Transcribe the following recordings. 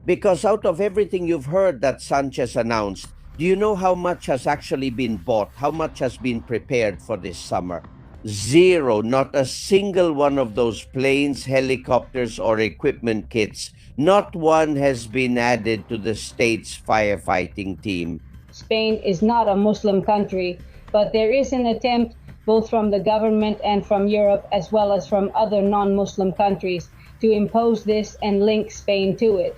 Because out of everything you've heard that Sanchez announced, do you know how much has actually been bought? How much has been prepared for this summer? Zero, not a single one of those planes, helicopters, or equipment kits. Not one has been added to the state's firefighting team. Spain is not a Muslim country, but there is an attempt both from the government and from Europe, as well as from other non-Muslim countries, to impose this and link Spain to it.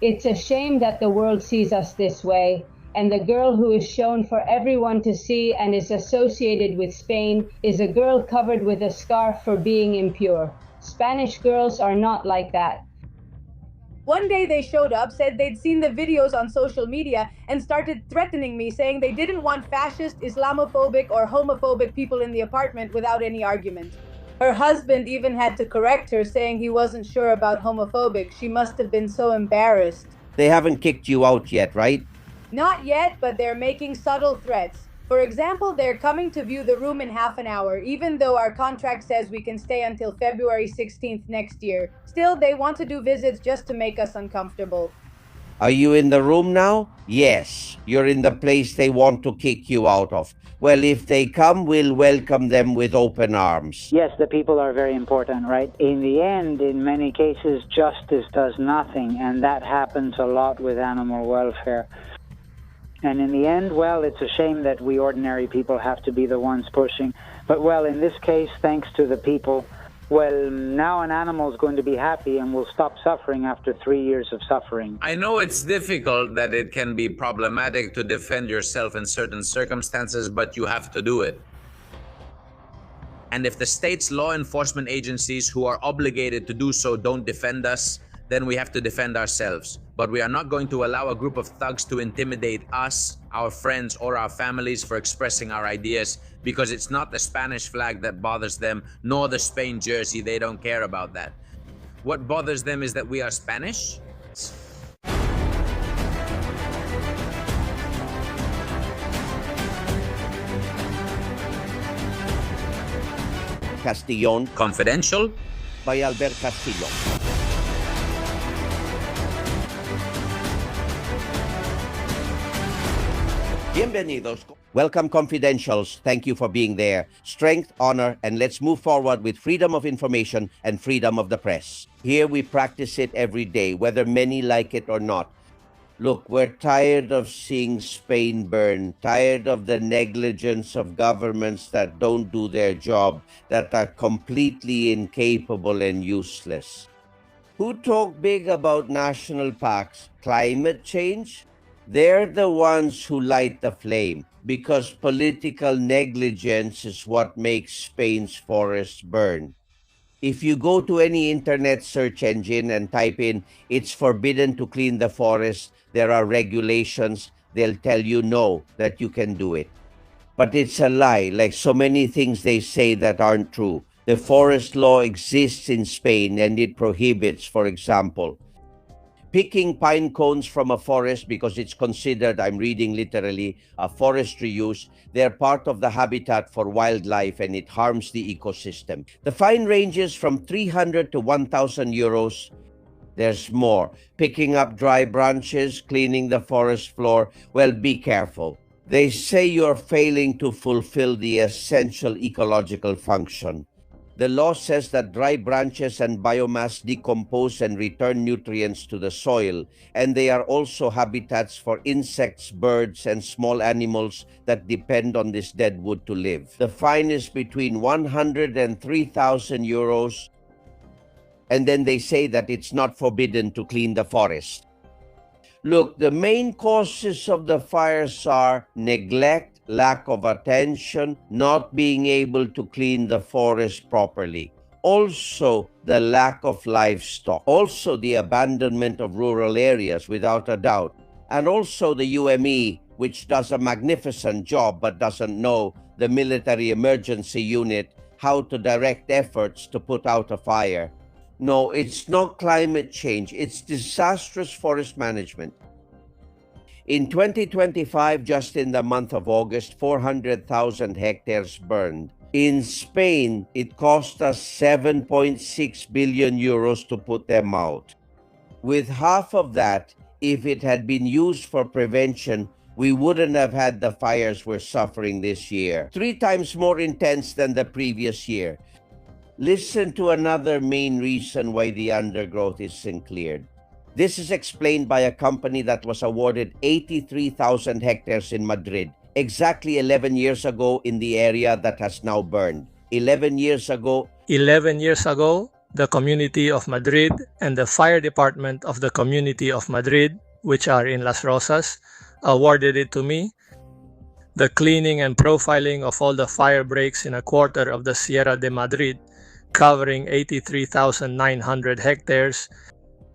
It's a shame that the world sees us this way, and the girl who is shown for everyone to see and is associated with Spain is a girl covered with a scarf for being impure. Spanish girls are not like that. One day they showed up, said they'd seen the videos on social media, and started threatening me, saying they didn't want fascist, Islamophobic, or homophobic people in the apartment without any argument. Her husband even had to correct her, saying he wasn't sure about homophobic. She must have been so embarrassed. They haven't kicked you out yet, right? Not yet, but they're making subtle threats. For example, they're coming to view the room in half an hour, even though our contract says we can stay until February 16th next year. Still, they want to do visits just to make us uncomfortable. Are you in the room now? Yes, you're in the place they want to kick you out of. Well, if they come, we'll welcome them with open arms. Yes, the people are very important, right? In the end, in many cases, justice does nothing, and that happens a lot with animal welfare. And in the end, well, it's a shame that we ordinary people have to be the ones pushing. But, well, in this case, thanks to the people, well, now an animal is going to be happy and will stop suffering after 3 years of suffering. I know it's difficult, that it can be problematic to defend yourself in certain circumstances, but you have to do it. And if the state's law enforcement agencies who are obligated to do so don't defend us, then we have to defend ourselves. But we are not going to allow a group of thugs to intimidate us, our friends, or our families for expressing our ideas, because it's not the Spanish flag that bothers them, nor the Spain jersey. They don't care about that. What bothers them is that we are Spanish. Castillon Confidential by Albert Castillo. Bienvenidos. Welcome, Confidentials. Thank you for being there. Strength, honor, and let's move forward with freedom of information and freedom of the press. Here we practice it every day, whether many like it or not. Look, we're tired of seeing Spain burn, tired of the negligence of governments that don't do their job, that are completely incapable and useless. Who talk big about national parks? Climate change? They're the ones who light the flame, because political negligence is what makes Spain's forests burn. If you go to any internet search engine and type in, "it's forbidden to clean the forest, there are regulations," they'll tell you no, that you can do it. But it's a lie, like so many things they say that aren't true. The forest law exists in Spain and it prohibits, for example, picking pine cones from a forest because it's considered, I'm reading literally, a forestry use. They're part of the habitat for wildlife and it harms the ecosystem. The fine ranges from 300 to 1,000 euros. There's more. Picking up dry branches, cleaning the forest floor. Well, be careful. They say you're failing to fulfill the essential ecological function. The law says that dry branches and biomass decompose and return nutrients to the soil, and they are also habitats for insects, birds, and small animals that depend on this dead wood to live. The fine is between 100 and 3,000 euros, and then they say that it's not forbidden to clean the forest. Look, the main causes of the fires are neglect, lack of attention, not being able to clean the forest properly. Also, the lack of livestock. Also, the abandonment of rural areas, without a doubt. And also the UME, which does a magnificent job but doesn't know, the military emergency unit, how to direct efforts to put out a fire. No, it's not climate change. It's disastrous forest management. In 2025, just in the month of August, 400,000 hectares burned. In Spain, it cost us 7.6 billion euros to put them out. With half of that, if it had been used for prevention, we wouldn't have had the fires we're suffering this year. 3 times more intense than the previous year. Listen to another main reason why the undergrowth isn't cleared. This is explained by a company that was awarded 83,000 hectares in Madrid, exactly 11 years ago in the area that has now burned. 11 years ago, the community of Madrid and the fire department of the community of Madrid, which are in Las Rosas, awarded it to me. The cleaning and profiling of all the fire breaks in a quarter of the Sierra de Madrid, covering 83,900 hectares,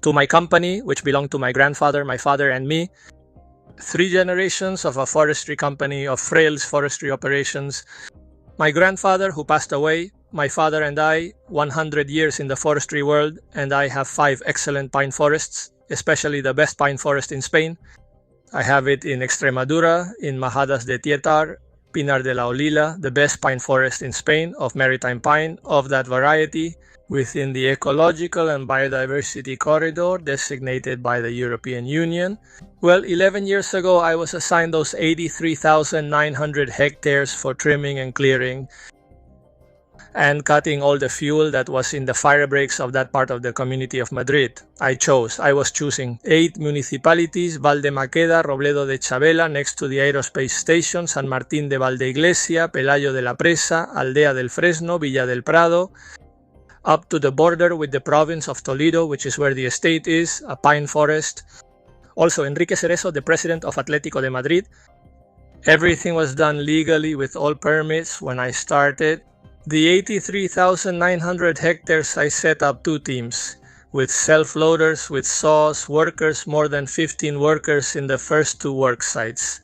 to my company, which belonged to my grandfather, my father, and me. 3 generations of a forestry company of Frail's forestry operations. My grandfather, who passed away, my father and I, 100 years in the forestry world, and I have 5 excellent pine forests, especially the best pine forest in Spain. I have it in Extremadura, in Majadas de Tietar, Pinar de la Olila, the best pine forest in Spain of maritime pine of that variety, within the ecological and biodiversity corridor designated by the European Union. Well, 11 years ago, I was assigned those 83,900 hectares for trimming and clearing and cutting all the fuel that was in the fire breaks of that part of the community of Madrid. I was choosing 8 municipalities: Valdemaqueda, Robledo de Chabela, next to the aerospace station, San Martín de Valdeiglesia, Pelayo de la Presa, Aldea del Fresno, Villa del Prado, up to the border with the province of Toledo, which is where the estate is, a pine forest. Also, Enrique Cerezo, the president of Atlético de Madrid. Everything was done legally with all permits when I started. The 83,900 hectares, I set up 2 teams, with self-loaders, with saws, workers, more than 15 workers in the first 2 work sites.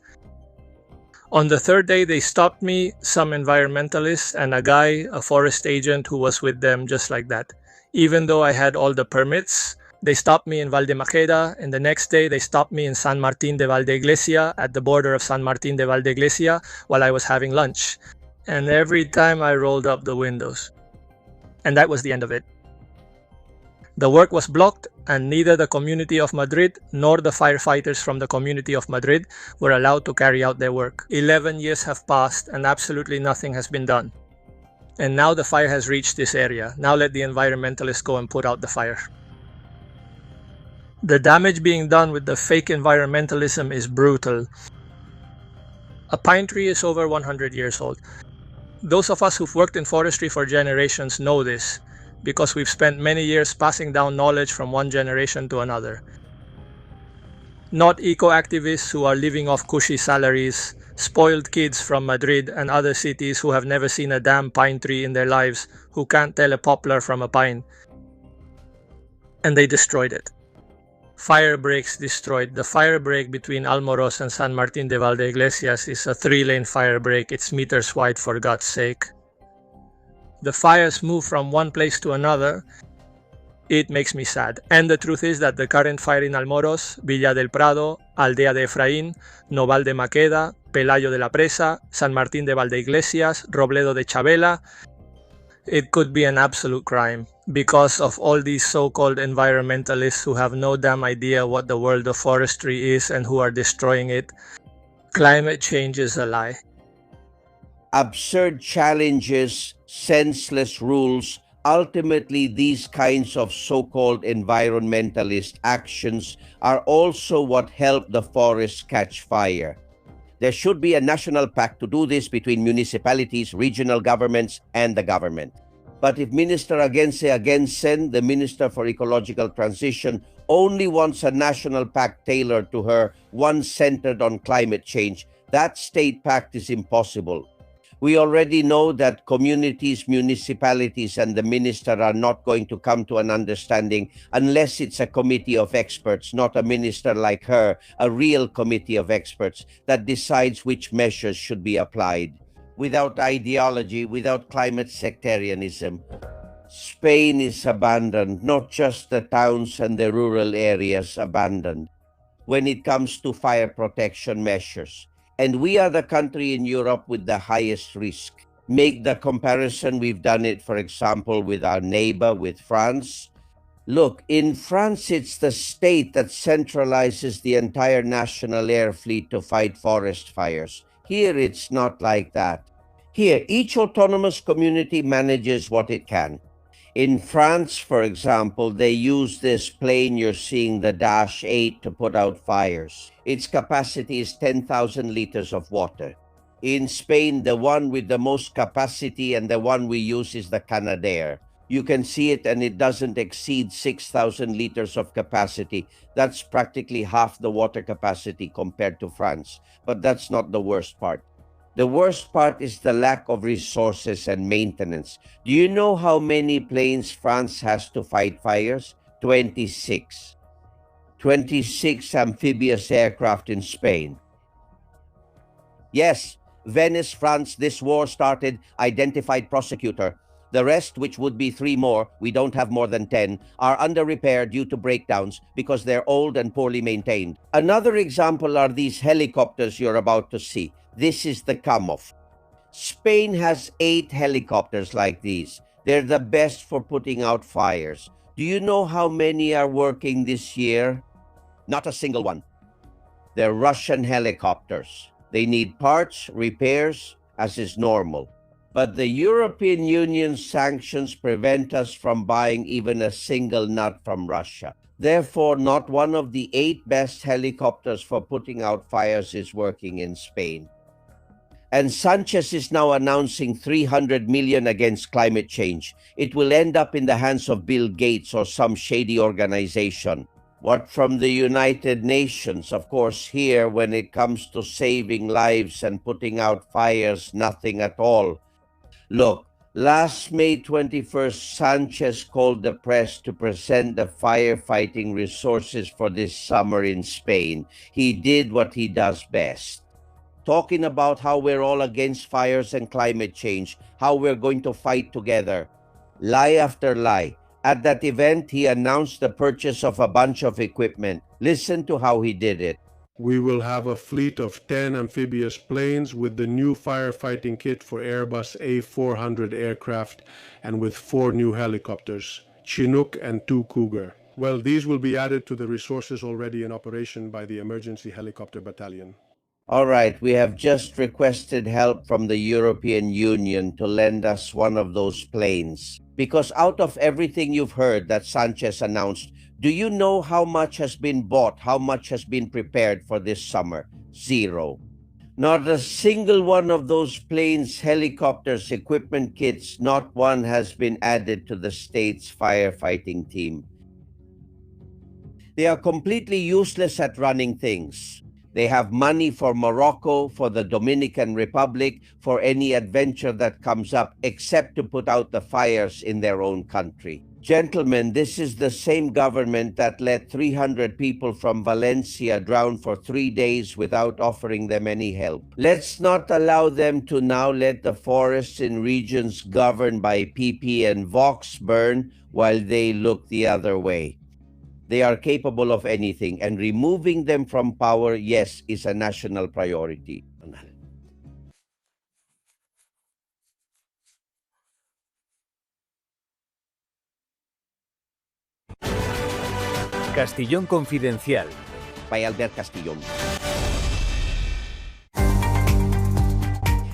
On the 3rd day, they stopped me, some environmentalists, and a guy, a forest agent, who was with them just like that. Even though I had all the permits, they stopped me in Valdemaqueda, and the next day they stopped me in San Martín de Valdeiglesia, at the border of San Martín de Valdeiglesia, while I was having lunch. And every time I rolled up the windows. And that was the end of it. The work was blocked, and neither the community of Madrid nor the firefighters from the community of Madrid were allowed to carry out their work. 11 years have passed and absolutely nothing has been done. And now the fire has reached this area. Now let the environmentalists go and put out the fire. The damage being done with the fake environmentalism is brutal. A pine tree is over 100 years old. Those of us who've worked in forestry for generations know this, because we've spent many years passing down knowledge from one generation to another. Not eco-activists who are living off cushy salaries, spoiled kids from Madrid and other cities who have never seen a damn pine tree in their lives, who can't tell a poplar from a pine. And they destroyed it. Fire breaks destroyed. The fire break between Almoros and San Martín de Valdeiglesias is a 3-lane fire break. It's meters wide, for God's sake. The fires move from one place to another. It makes me sad. And the truth is that the current fire in Almoros, Villa del Prado, Aldea de Efraín, Noval de Maqueda, Pelayo de la Presa, San Martín de Valdeiglesias, Robledo de Chabela, it could be an absolute crime because of all these so-called environmentalists who have no damn idea what the world of forestry is and who are destroying it. Climate change is a lie. Absurd challenges, senseless rules. Ultimately, these kinds of so-called environmentalist actions are also what help the forests catch fire. There should be a national pact to do this between municipalities, regional governments, and the government. But if Minister Agense, the Minister for Ecological Transition, only wants a national pact tailored to her, one centered on climate change, that state pact is impossible. We already know that communities, municipalities, and the minister are not going to come to an understanding unless it's a committee of experts, not a minister like her, a real committee of experts that decides which measures should be applied. Without ideology, without climate sectarianism, Spain is abandoned, not just the towns and the rural areas abandoned, when it comes to fire protection measures. And we are the country in Europe with the highest risk. Make the comparison, we've done it, for example, with our neighbor, with France. Look, in France, it's the state that centralizes the entire national air fleet to fight forest fires. Here, it's not like that. Here, each autonomous community manages what it can. In France, for example, they use this plane you're seeing, the Dash 8, to put out fires. Its capacity is 10,000 liters of water. In Spain, the one with the most capacity and the one we use is the Canadair. You can see it, and it doesn't exceed 6,000 liters of capacity. That's practically half the water capacity compared to France. But that's not the worst part. The worst part is the lack of resources and maintenance. Do you know how many planes France has to fight fires? 26. 26 amphibious aircraft in Spain. Yes, Venice, France, this war started, identified prosecutor. The rest, which would be 3 more, we don't have more than 10, are under repair due to breakdowns because they're old and poorly maintained. Another example are these helicopters you're about to see. This is the Kamov. Spain has 8 helicopters like these. They're the best for putting out fires. Do you know how many are working this year? Not a single one. They're Russian helicopters. They need parts, repairs, as is normal. But the European Union sanctions prevent us from buying even a single nut from Russia. Therefore, not one of the 8 best helicopters for putting out fires is working in Spain. And Sanchez is now announcing $300 million against climate change. It will end up in the hands of Bill Gates or some shady organization. What from the United Nations? Of course, here, when it comes to saving lives and putting out fires, nothing at all. Look, last May 21st, Sanchez called the press to present the firefighting resources for this summer in Spain. He did what he does best. Talking about how we're all against fires and climate change, how we're going to fight together. Lie after lie. At that event, he announced the purchase of a bunch of equipment. Listen to how he did it. We will have a fleet of 10 amphibious planes with the new firefighting kit for Airbus A400 aircraft and with 4 new helicopters, Chinook and 2 Cougar. Well, these will be added to the resources already in operation by the Emergency Helicopter Battalion. All right, we have just requested help from the European Union to lend us one of those planes. Because out of everything you've heard that Sanchez announced, do you know how much has been bought, how much has been prepared for this summer? 0. Not a single one of those planes, helicopters, equipment kits, not one has been added to the state's firefighting team. They are completely useless at running things. They have money for Morocco, for the Dominican Republic, for any adventure that comes up, except to put out the fires in their own country. Gentlemen, this is the same government that let 300 people from Valencia drown for 3 days without offering them any help. Let's not allow them to now let the forests in regions governed by PP and Vox burn while they look the other way. They are capable of anything, and removing them from power, yes, is a national priority. Castillón Confidencial. By Albert Castillon.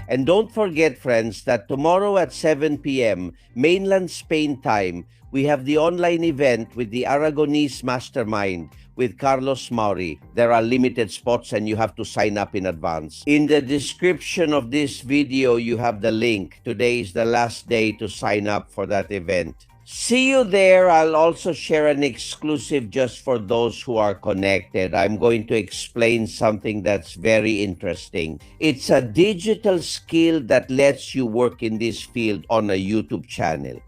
And don't forget, friends, that tomorrow at 7 p.m. mainland Spain time, we have the online event with the Aragonese Mastermind with Carlos Mauri. There are limited spots and you have to sign up in advance. In the description of this video, you have the link. Today is the last day to sign up for that event. See you there. I'll also share an exclusive just for those who are connected. I'm going to explain something that's very interesting. It's a digital skill that lets you work in this field on a YouTube channel.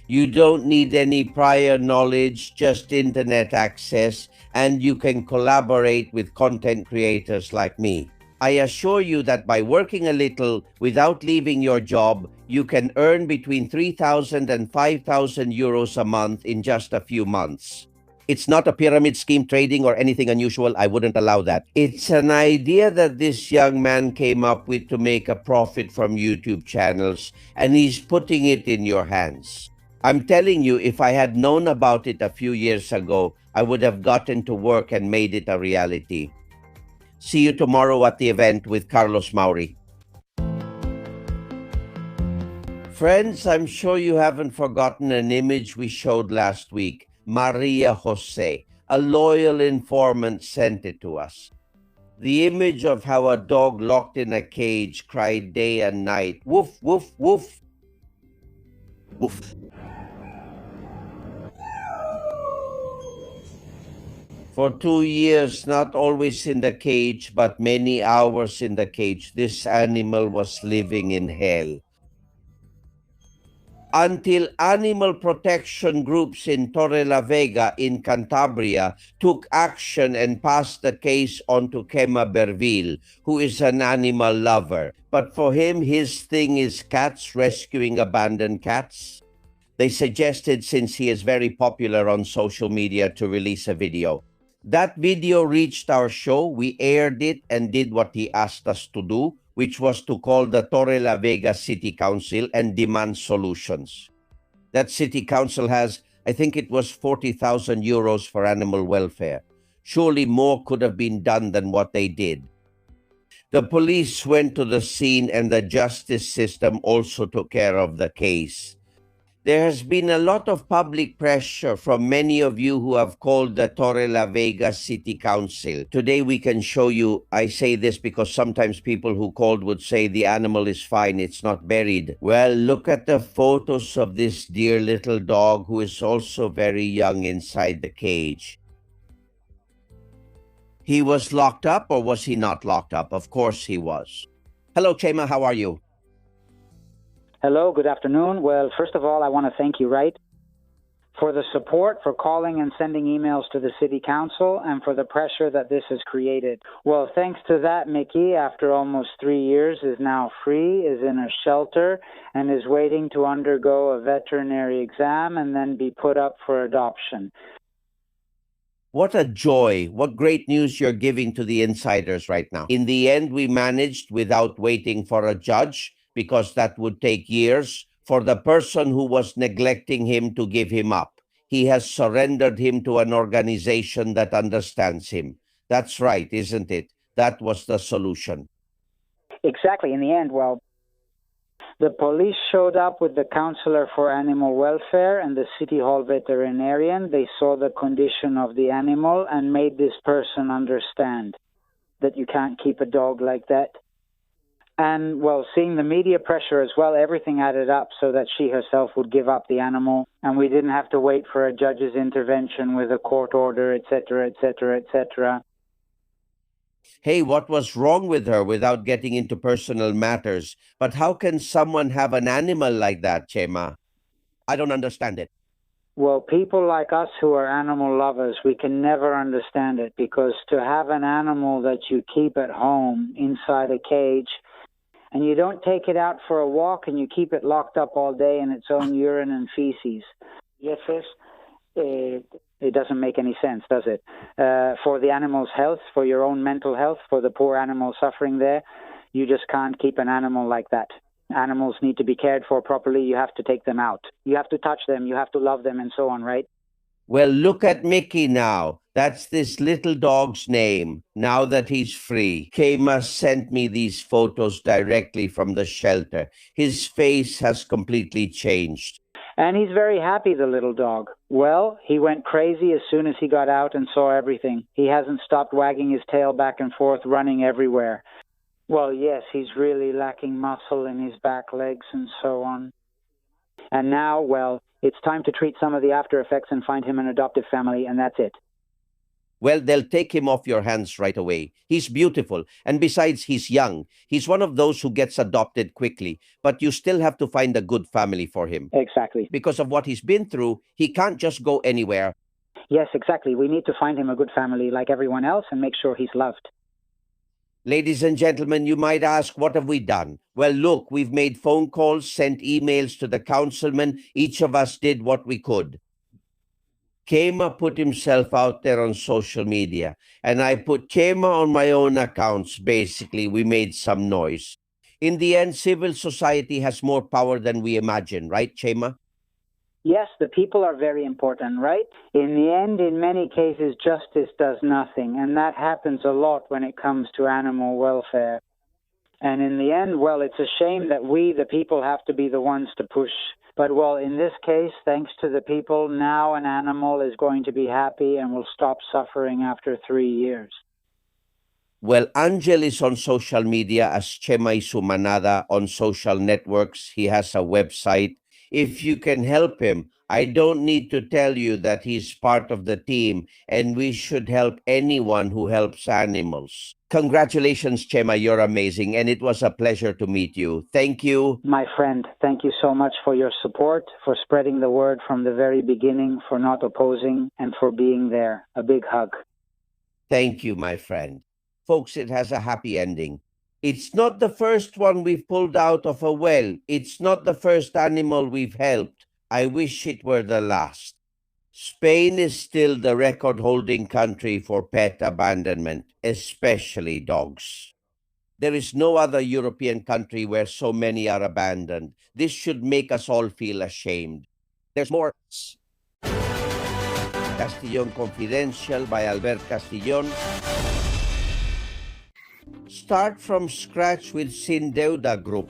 You don't need any prior knowledge, just internet access, and you can collaborate with content creators like me. I assure you that by working a little without leaving your job, you can earn between 3,000 and 5,000 euros a month in just a few months. It's not a pyramid scheme trading or anything unusual. I wouldn't allow that. It's an idea that this young man came up with to make a profit from YouTube channels, and he's putting it in your hands. I'm telling you, if I had known about it a few years ago, I would have gotten to work and made it a reality. See you tomorrow at the event with Carlos Mauri. Friends, I'm sure you haven't forgotten an image we showed last week. Maria Jose, a loyal informant, sent it to us. The image of how a dog locked in a cage cried day and night, woof, woof, woof, woof. For 2 years, not always in the cage, but many hours in the cage, this animal was living in hell. Until animal protection groups in Torre la Vega in Cantabria took action and passed the case on to Kema Berville, who is an animal lover. But for him, his thing is cats, rescuing abandoned cats. They suggested, since he is very popular on social media, to release a video. That video reached our show. We aired it and did what he asked us to do, which was to call the Torre la Vega City Council and demand solutions. That city council has, I think it was 40,000 euros for animal welfare. Surely more could have been done than what they did. The police went to the scene and the justice system also took care of the case. There has been a lot of public pressure from many of you who have called the Torre la Vega City Council. Today we can show you, I say this because sometimes people who called would say the animal is fine, it's not buried. Well, look at the photos of this dear little dog who is also very young inside the cage. He was locked up, or was he not locked up? Of course he was. Hello, Chema, how are you? Hello, good afternoon. Well, first of all, I want to thank you, right, for the support, for calling and sending emails to the City Council, and for the pressure that this has created. Well, thanks to that, Mickey, after almost 3 years, is now free, is in a shelter, and is waiting to undergo a veterinary exam and then be put up for adoption. What a joy. What great news you're giving to the insiders right now. In the end, we managed, without waiting for a judge, because that would take years, for the person who was neglecting him to give him up. He has surrendered him to an organization that understands him. That's right, isn't it? That was the solution. Exactly. In the end, well, the police showed up with the counselor for animal welfare and the city hall veterinarian. They saw the condition of the animal and made this person understand that you can't keep a dog like that. And, well, seeing the media pressure as well, everything added up so that she herself would give up the animal, and we didn't have to wait for a judge's intervention with a court order, etc., etc., etc. Hey, what was wrong with her, without getting into personal matters? But how can someone have an animal like that, Chema? I don't understand it. Well, people like us who are animal lovers, we can never understand it, because to have an animal that you keep at home inside a cage, and you don't take it out for a walk, and you keep it locked up all day in its own urine and feces. Yes, it doesn't make any sense, does it? For the animal's health, for your own mental health, for the poor animal suffering there, you just can't keep an animal like that. Animals need to be cared for properly. You have to take them out. You have to touch them. You have to love them and so on, right? Well, look at Mickey now. That's this little dog's name, now that he's free. Kema sent me these photos directly from the shelter. His face has completely changed. And he's very happy, the little dog. Well, he went crazy as soon as he got out and saw everything. He hasn't stopped wagging his tail back and forth, running everywhere. Well, yes, he's really lacking muscle in his back legs and so on. And now, well, it's time to treat some of the after effects and find him an adoptive family, and that's it. Well, they'll take him off your hands right away. He's beautiful, and besides, he's young. He's one of those who gets adopted quickly, but you still have to find a good family for him. Exactly. Because of what he's been through, he can't just go anywhere. Yes, exactly. We need to find him a good family like everyone else and make sure he's loved. Ladies and gentlemen, you might ask, what have we done? Well, look, we've made phone calls, sent emails to the councilman. Each of us did what we could. Kema put himself out there on social media, and I put Kema on my own accounts. Basically, we made some noise. In the end, civil society has more power than we imagine, right, Chema? Yes, the people are very important, right? In the end, in many cases, justice does nothing, and that happens a lot when it comes to animal welfare. And in the end, well, it's a shame that we, the people, have to be the ones to push. But, well, in this case, thanks to the people, now an animal is going to be happy and will stop suffering after 3 years. Well, Angel is on social media as Chemay Sumanada on social networks. He has a website. If you can help him, I don't need to tell you that he's part of the team, and we should help anyone who helps animals. Congratulations, Chema, you're amazing, and it was a pleasure to meet you. Thank you. My friend, thank you so much for your support, for spreading the word from the very beginning, for not opposing, and for being there. A big hug. Thank you, my friend. Folks, it has a happy ending. It's not the first one we've pulled out of a well. It's not the first animal we've helped. I wish it were the last. Spain is still the record-holding country for pet abandonment, especially dogs. There is no other European country where so many are abandoned. This should make us all feel ashamed. There's more. Castillon Confidential by Albert Castillon. Start from scratch with Sin Deuda Group.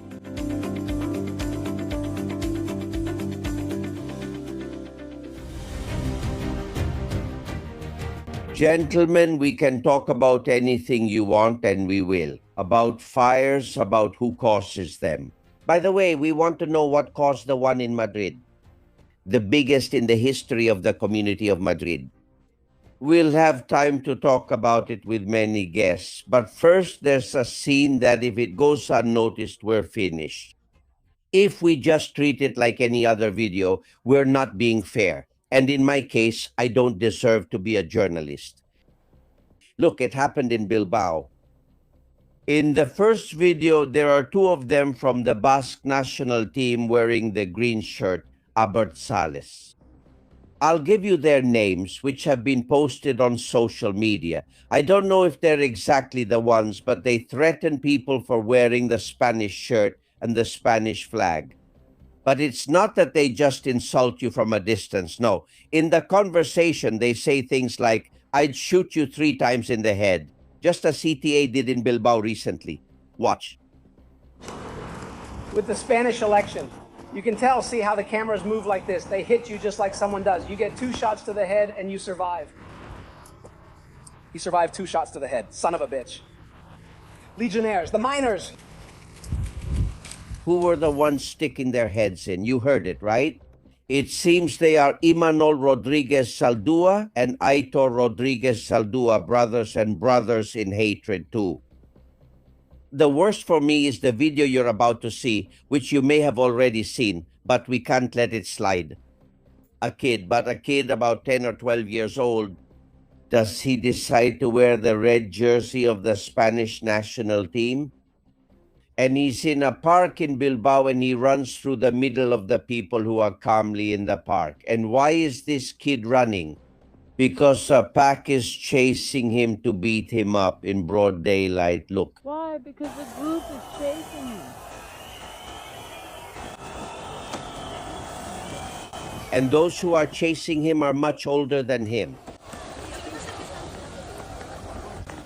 Gentlemen, we can talk about anything you want, and we will. About fires, about who causes them. By the way, we want to know what caused the one in Madrid, the biggest in the history of the community of Madrid. We'll have time to talk about it with many guests, but first there's a scene that if it goes unnoticed, we're finished. If we just treat it like any other video, we're not being fair. And in my case, I don't deserve to be a journalist. Look, it happened in Bilbao. In the first video, there are two of them from the Basque national team wearing the green shirt, Abertzales. I'll give you their names, which have been posted on social media. I don't know if they're exactly the ones, but they threaten people for wearing the Spanish shirt and the Spanish flag. But it's not that they just insult you from a distance. No. In the conversation, they say things like, I'd shoot you 3 times in the head, just as CTA did in Bilbao recently. Watch. With the Spanish election, you can see how the cameras move like this. They hit you just like someone does. You get 2 shots to the head and you survive. He survived 2 shots to the head. Son of a bitch. Legionnaires, the miners. Who were the ones sticking their heads in? You heard it, right? It seems they are Imanol Rodriguez Saldua and Aitor Rodriguez Saldua, brothers and brothers in hatred too. The worst for me is the video you're about to see, which you may have already seen, but we can't let it slide. A kid about 10 or 12 years old. Does he decide to wear the red jersey of the Spanish national team? And he's in a park in Bilbao and he runs through the middle of the people who are calmly in the park. And why is this kid running? Because a pack is chasing him to beat him up in broad daylight. Look. Why? Because the group is chasing him. And those who are chasing him are much older than him.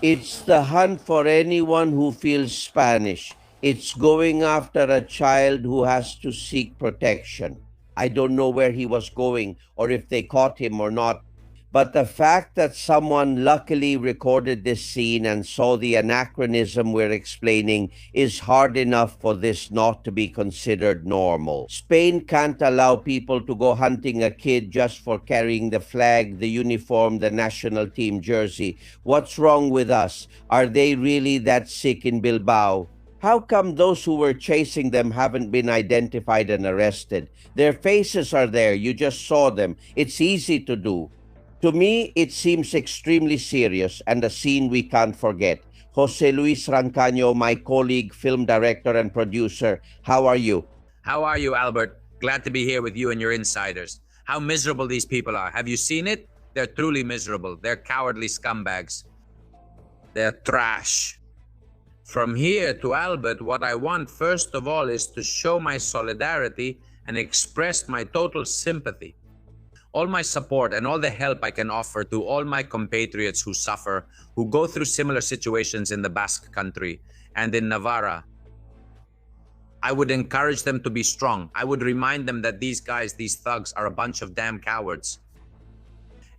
It's the hunt for anyone who feels Spanish. It's going after a child who has to seek protection. I don't know where he was going or if they caught him or not. But the fact that someone luckily recorded this scene and saw the anachronism we're explaining is hard enough for this not to be considered normal. Spain can't allow people to go hunting a kid just for carrying the flag, the uniform, the national team jersey. What's wrong with us? Are they really that sick in Bilbao? How come those who were chasing them haven't been identified and arrested? Their faces are there. You just saw them. It's easy to do. To me, it seems extremely serious and a scene we can't forget. Jose Luis Rancaño, my colleague, film director and producer, how are you? How are you, Albert? Glad to be here with you and your insiders. How miserable these people are. Have you seen it? They're truly miserable. They're cowardly scumbags. They're trash. From here to Albert, what I want first of all is to show my solidarity and expressed my total sympathy, all my support, and all the help I can offer to all my compatriots who suffer, who go through similar situations in the Basque country and in Navarra. I would encourage them to be strong. I would remind them that these guys, these thugs, are a bunch of damn cowards.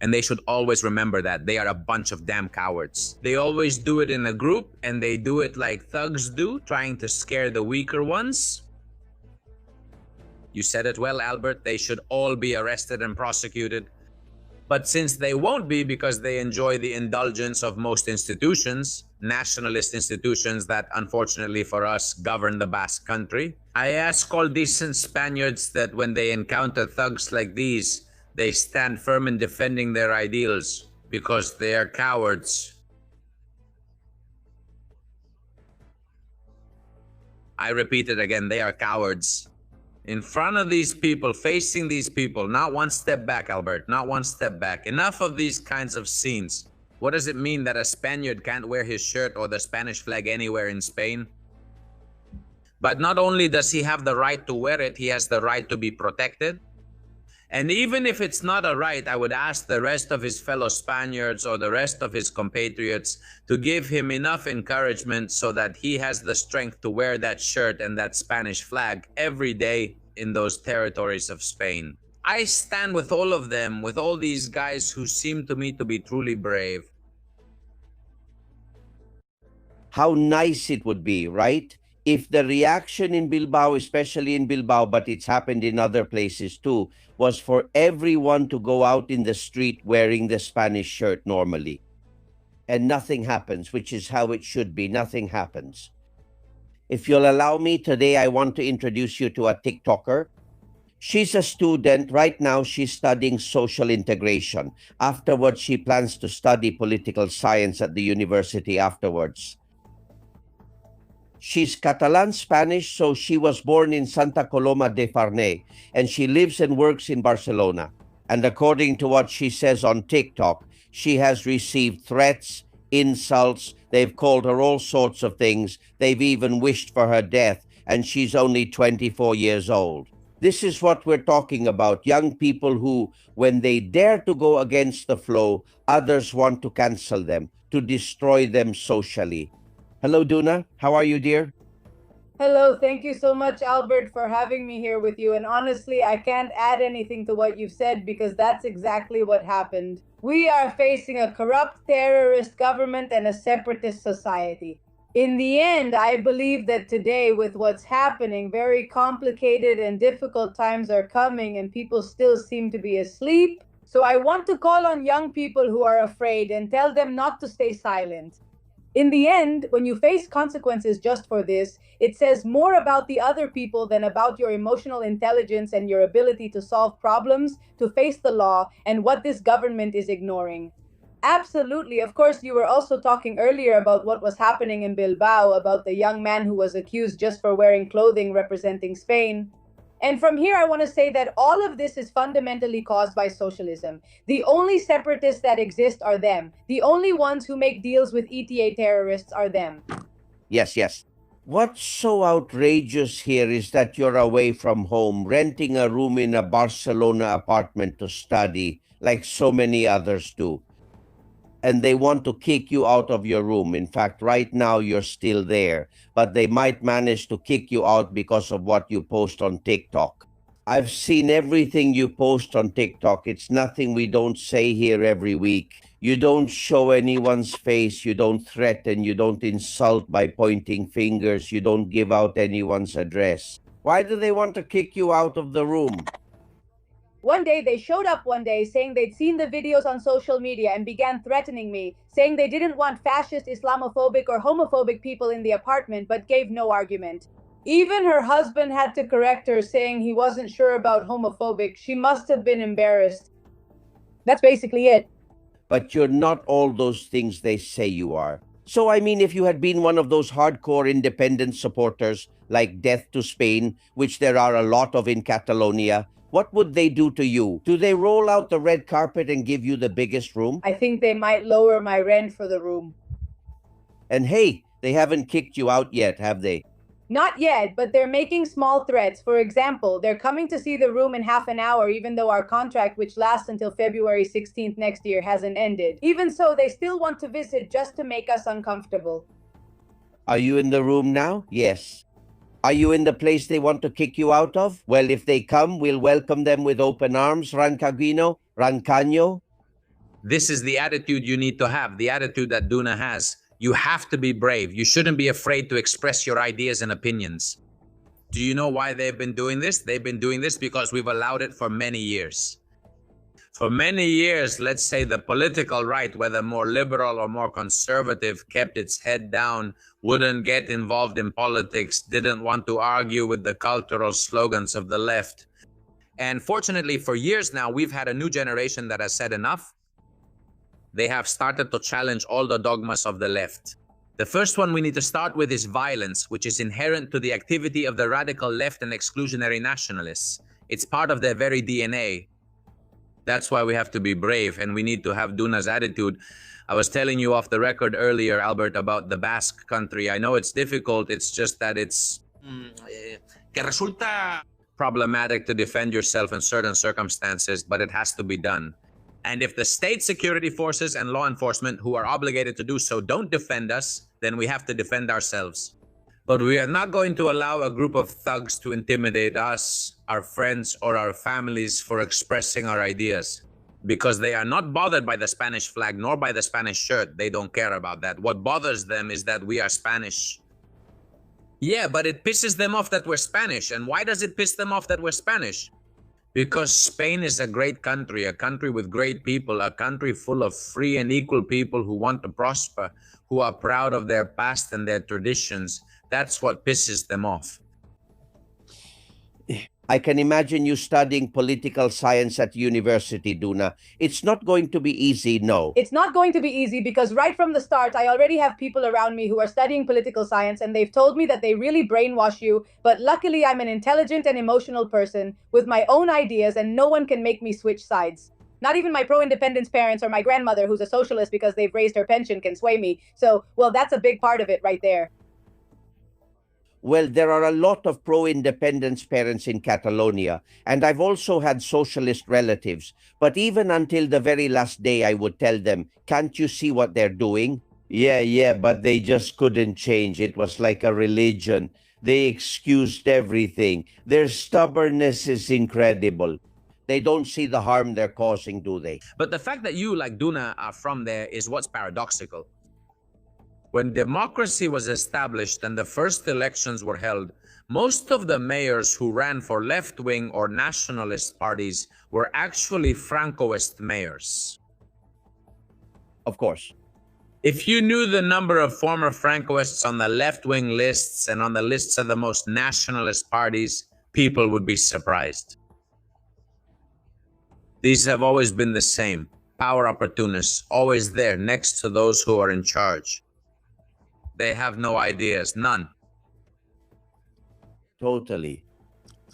And they should always remember that. They are a bunch of damn cowards. They always do it in a group, and they do it like thugs do, trying to scare the weaker ones. You said it well, Albert. They should all be arrested and prosecuted. But since they won't be because they enjoy the indulgence of most institutions, nationalist institutions that, unfortunately for us, govern the Basque country, I ask all decent Spaniards that when they encounter thugs like these, they stand firm in defending their ideals because they are cowards. I repeat it again, they are cowards. In front of these people, facing these people, not one step back, Albert, not one step back. Enough of these kinds of scenes. What does it mean that a Spaniard can't wear his shirt or the Spanish flag anywhere in Spain? But not only does he have the right to wear it, he has the right to be protected. And even if it's not a right, I would ask the rest of his fellow Spaniards or the rest of his compatriots to give him enough encouragement so that he has the strength to wear that shirt and that Spanish flag every day in those territories of Spain. I stand with all of them, with all these guys who seem to me to be truly brave. How nice it would be, right? If the reaction in Bilbao, especially in Bilbao, but it's happened in other places too, was for everyone to go out in the street wearing the Spanish shirt normally. And nothing happens, which is how it should be. Nothing happens. If you'll allow me, today I want to introduce you to a TikToker. She's a student. Right now, she's studying social integration. Afterwards, she plans to study political science at the university afterwards. She's Catalan Spanish, so she was born in Santa Coloma de Farners, and she lives and works in Barcelona. And according to what she says on TikTok, she has received threats, insults. They've called her all sorts of things. They've even wished for her death, and she's only 24 years old. This is what we're talking about. Young people who, when they dare to go against the flow, others want to cancel them, to destroy them socially. Hello, Duna. How are you, dear? Hello, thank you so much, Albert, for having me here with you. And honestly, I can't add anything to what you've said because that's exactly what happened. We are facing a corrupt terrorist government and a separatist society. In the end, I believe that today, with what's happening, very complicated and difficult times are coming and people still seem to be asleep. So I want to call on young people who are afraid and tell them not to stay silent. In the end, when you face consequences just for this, it says more about the other people than about your emotional intelligence and your ability to solve problems, to face the law, and what this government is ignoring. Absolutely. Of course, you were also talking earlier about what was happening in Bilbao, about the young man who was accused just for wearing clothing representing Spain. And from here, I want to say that all of this is fundamentally caused by socialism. The only separatists that exist are them. The only ones who make deals with ETA terrorists are them. Yes. What's so outrageous here is that you're away from home, renting a room in a Barcelona apartment to study, like so many others do. And they want to kick you out of your room. In fact, right now you're still there, but they might manage to kick you out because of what you post on TikTok. I've seen everything you post on TikTok. It's nothing we don't say here every week. You don't show anyone's face. You don't threaten. You don't insult by pointing fingers. You don't give out anyone's address. Why do they want to kick you out of the room? One day, they showed up one day saying they'd seen the videos on social media and began threatening me, saying they didn't want fascist, Islamophobic, or homophobic people in the apartment, but gave no argument. Even her husband had to correct her, saying he wasn't sure about homophobic. She must have been embarrassed. That's basically it. But you're not all those things they say you are. So, I mean, if you had been one of those hardcore independent supporters, like Death to Spain, which there are a lot of in Catalonia, what would they do to you? Do they roll out the red carpet and give you the biggest room? I think they might lower my rent for the room. And hey, they haven't kicked you out yet, have they? Not yet, but they're making small threats. For example, they're coming to see the room in half an hour, even though our contract, which lasts until February 16th next year, hasn't ended. Even so, they still want to visit just to make us uncomfortable. Are you in the room now? Yes. Are you in the place they want to kick you out of? Well, if they come, we'll welcome them with open arms, Rancagino, Rancaño. This is the attitude you need to have, the attitude that Duna has. You have to be brave. You shouldn't be afraid to express your ideas and opinions. Do you know why they've been doing this? They've been doing this because we've allowed it for many years. For many years, let's say the political right, whether more liberal or more conservative, kept its head down, wouldn't get involved in politics, didn't want to argue with the cultural slogans of the left. And fortunately, for years now, we've had a new generation that has said enough. They have started to challenge all the dogmas of the left. The first one we need to start with is violence, which is inherent to the activity of the radical left and exclusionary nationalists. It's part of their very DNA. That's why we have to be brave, and we need to have Duna's attitude. I was telling you off the record earlier, Albert, about the Basque country. I know it's difficult. It's just that it's que resulta problematic to defend yourself in certain circumstances, but it has to be done. And if the state security forces and law enforcement who are obligated to do so don't defend us, then we have to defend ourselves. But we are not going to allow a group of thugs to intimidate us, our friends, or our families for expressing our ideas. Because they are not bothered by the Spanish flag nor by the Spanish shirt. They don't care about that. What bothers them is that we are Spanish. Yeah, but it pisses them off that we're Spanish. And why does it piss them off that we're Spanish? Because Spain is a great country, a country with great people, a country full of free and equal people who want to prosper, who are proud of their past and their traditions. That's what pisses them off. I can imagine you studying political science at university, Duna. It's not going to be easy, no. It's not going to be easy because right from the start, I already have people around me who are studying political science and they've told me that they really brainwash you. But luckily, I'm an intelligent and emotional person with my own ideas and no one can make me switch sides. Not even my pro-independence parents or my grandmother, who's a socialist because they've raised her pension, can sway me. So, well, that's a big part of it right there. Well, there are a lot of pro-independence parents in Catalonia, and I've also had socialist relatives. But even until the very last day, I would tell them, can't you see what they're doing? Yeah, but they just couldn't change. It was like a religion. They excused everything. Their stubbornness is incredible. They don't see the harm they're causing, do they? But the fact that you, like Duna, are from there is what's paradoxical. When democracy was established and the first elections were held, most of the mayors who ran for left-wing or nationalist parties were actually Francoist mayors. Of course. If you knew the number of former Francoists on the left-wing lists and on the lists of the most nationalist parties, people would be surprised. These have always been the same. Power opportunists, always there next to those who are in charge. They have no ideas, none. Totally.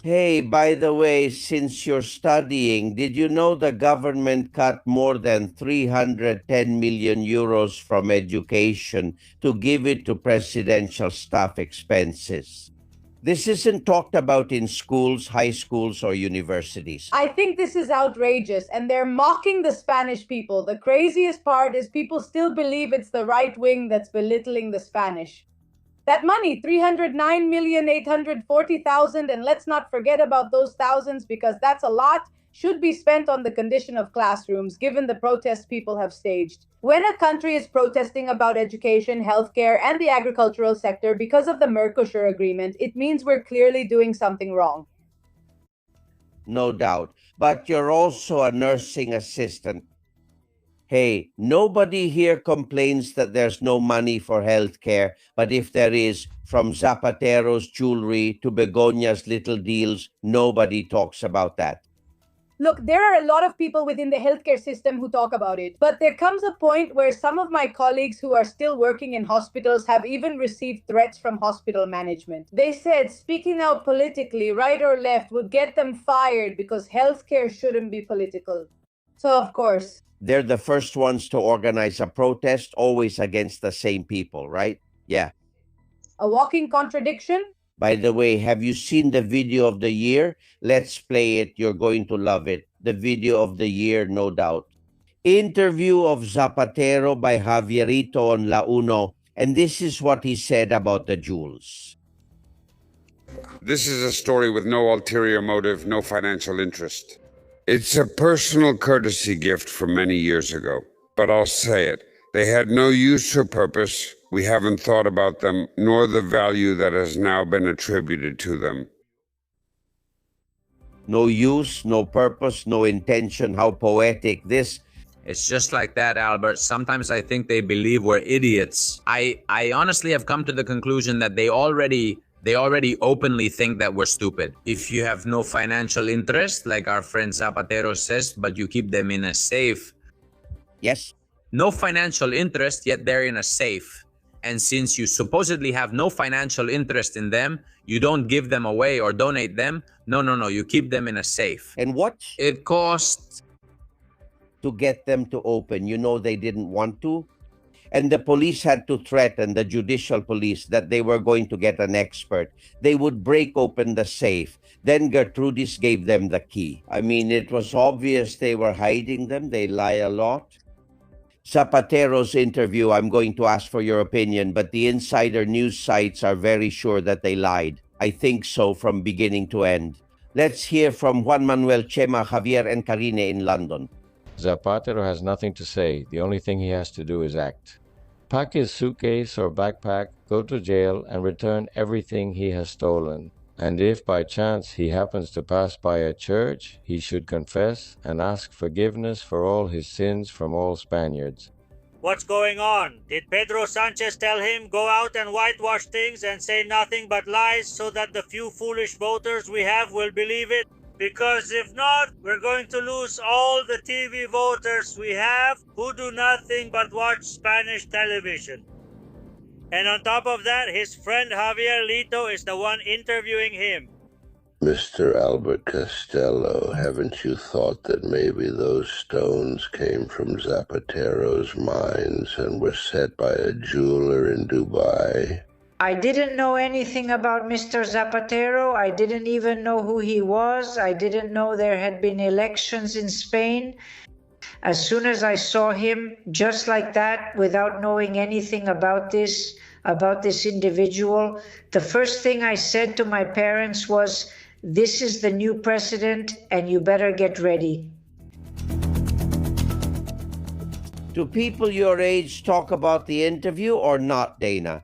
Hey, by the way, since you're studying, did you know the government cut more than 310 million euros from education to give it to presidential staff expenses? This isn't talked about in schools, high schools, or universities. I think this is outrageous, and they're mocking the Spanish people. The craziest part is people still believe it's the right wing that's belittling the Spanish. That money, 309,840,000, and let's not forget about those thousands because that's a lot, should be spent on the condition of classrooms, given the protests people have staged. When a country is protesting about education, healthcare, and the agricultural sector because of the Mercosur agreement, it means we're clearly doing something wrong. No doubt. But you're also a nursing assistant. Hey, nobody here complains that there's no money for healthcare, but if there is, from Zapatero's jewelry to Begonia's little deals, nobody talks about that. Look, there are a lot of people within the healthcare system who talk about it, but there comes a point where some of my colleagues who are still working in hospitals have even received threats from hospital management. They said speaking out politically, right or left, would get them fired because healthcare shouldn't be political. So, of course, they're the first ones to organize a protest, always against the same people, right? Yeah. A walking contradiction? By the way, have you seen the video of the year? Let's play it. You're going to love it. The video of the year, no doubt. Interview of Zapatero by Javierito on La Uno, and this is what he said about the jewels. This is a story with no ulterior motive, no financial interest. It's a personal courtesy gift from many years ago, but I'll say it. They had no use or purpose. We haven't thought about them, nor the value that has now been attributed to them. No use, no purpose, no intention. How poetic. This. It's just like that, Albert. Sometimes I think they believe we're idiots. I honestly have come to the conclusion that they already openly think that we're stupid. If you have no financial interest, like our friend Zapatero says, but you keep them in a safe. Yes. No financial interest, yet they're in a safe. And since you supposedly have no financial interest in them, you don't give them away or donate them. No, you keep them in a safe. And what? It costs to get them to open. You know, they didn't want to. And the police had to threaten, the judicial police, that they were going to get an expert. They would break open the safe. Then Gertrudis gave them the key. I mean, it was obvious they were hiding them. They lie a lot. Zapatero's interview, I'm going to ask for your opinion, but the insider news sites are very sure that they lied. I think so from beginning to end. Let's hear from Juan Manuel, Chema, Javier, and Karine in London. Zapatero has nothing to say. The only thing he has to do is act. Pack his suitcase or backpack, go to jail, and return everything he has stolen. And if by chance he happens to pass by a church, he should confess and ask forgiveness for all his sins from all Spaniards. What's going on? Did Pedro Sanchez tell him go out and whitewash things and say nothing but lies so that the few foolish voters we have will believe it? Because if not, we're going to lose all the TV voters we have who do nothing but watch Spanish television. And on top of that, his friend Javier Lito is the one interviewing him. Mr. Albert Costello, haven't you thought that maybe those stones came from Zapatero's mines and were set by a jeweler in Dubai? I didn't know anything about Mr. Zapatero. I didn't even know who he was. I didn't know there had been elections in Spain. As soon as I saw him, just like that, without knowing anything about this individual, the first thing I said to my parents was, "This is the new president, and you better get ready." Do people your age talk about the interview or not, Dana?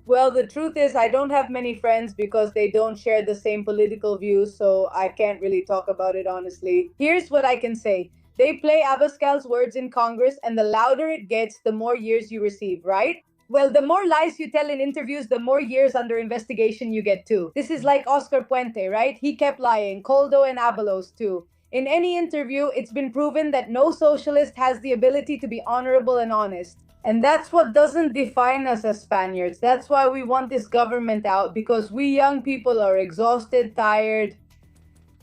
Well, the truth is I don't have many friends because they don't share the same political views, so I can't really talk about it honestly. Here's what I can say. They play Abascal's words in Congress, and the louder it gets, the more years you receive, right? Well, the more lies you tell in interviews, the more years under investigation you get too. This is like Oscar Puente, right? He kept lying. Coldo and Abalos too. In any interview, it's been proven that no socialist has the ability to be honorable and honest. And that's what doesn't define us as Spaniards. That's why we want this government out, because we young people are exhausted, tired.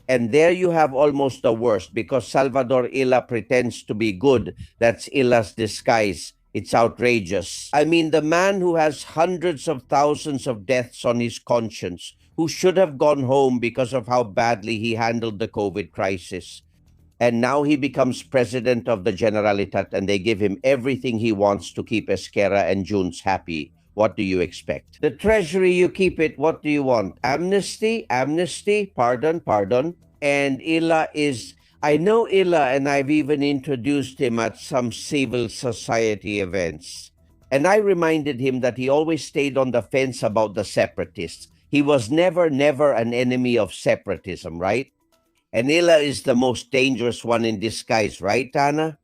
And there you have almost the worst, because Salvador Illa pretends to be good. That's Illa's disguise. It's outrageous. I mean, the man who has hundreds of thousands of deaths on his conscience, who should have gone home because of how badly he handled the COVID crisis. And now he becomes president of the Generalitat, and they give him everything he wants to keep Esquerra and Junts happy. What do you expect? The treasury, you keep it. What do you want? Amnesty? Pardon. And Illa is, I know Illa, and I've even introduced him at some civil society events. And I reminded him that he always stayed on the fence about the separatists. He was never an enemy of separatism, right? And Illa is the most dangerous one in disguise, right, Tana?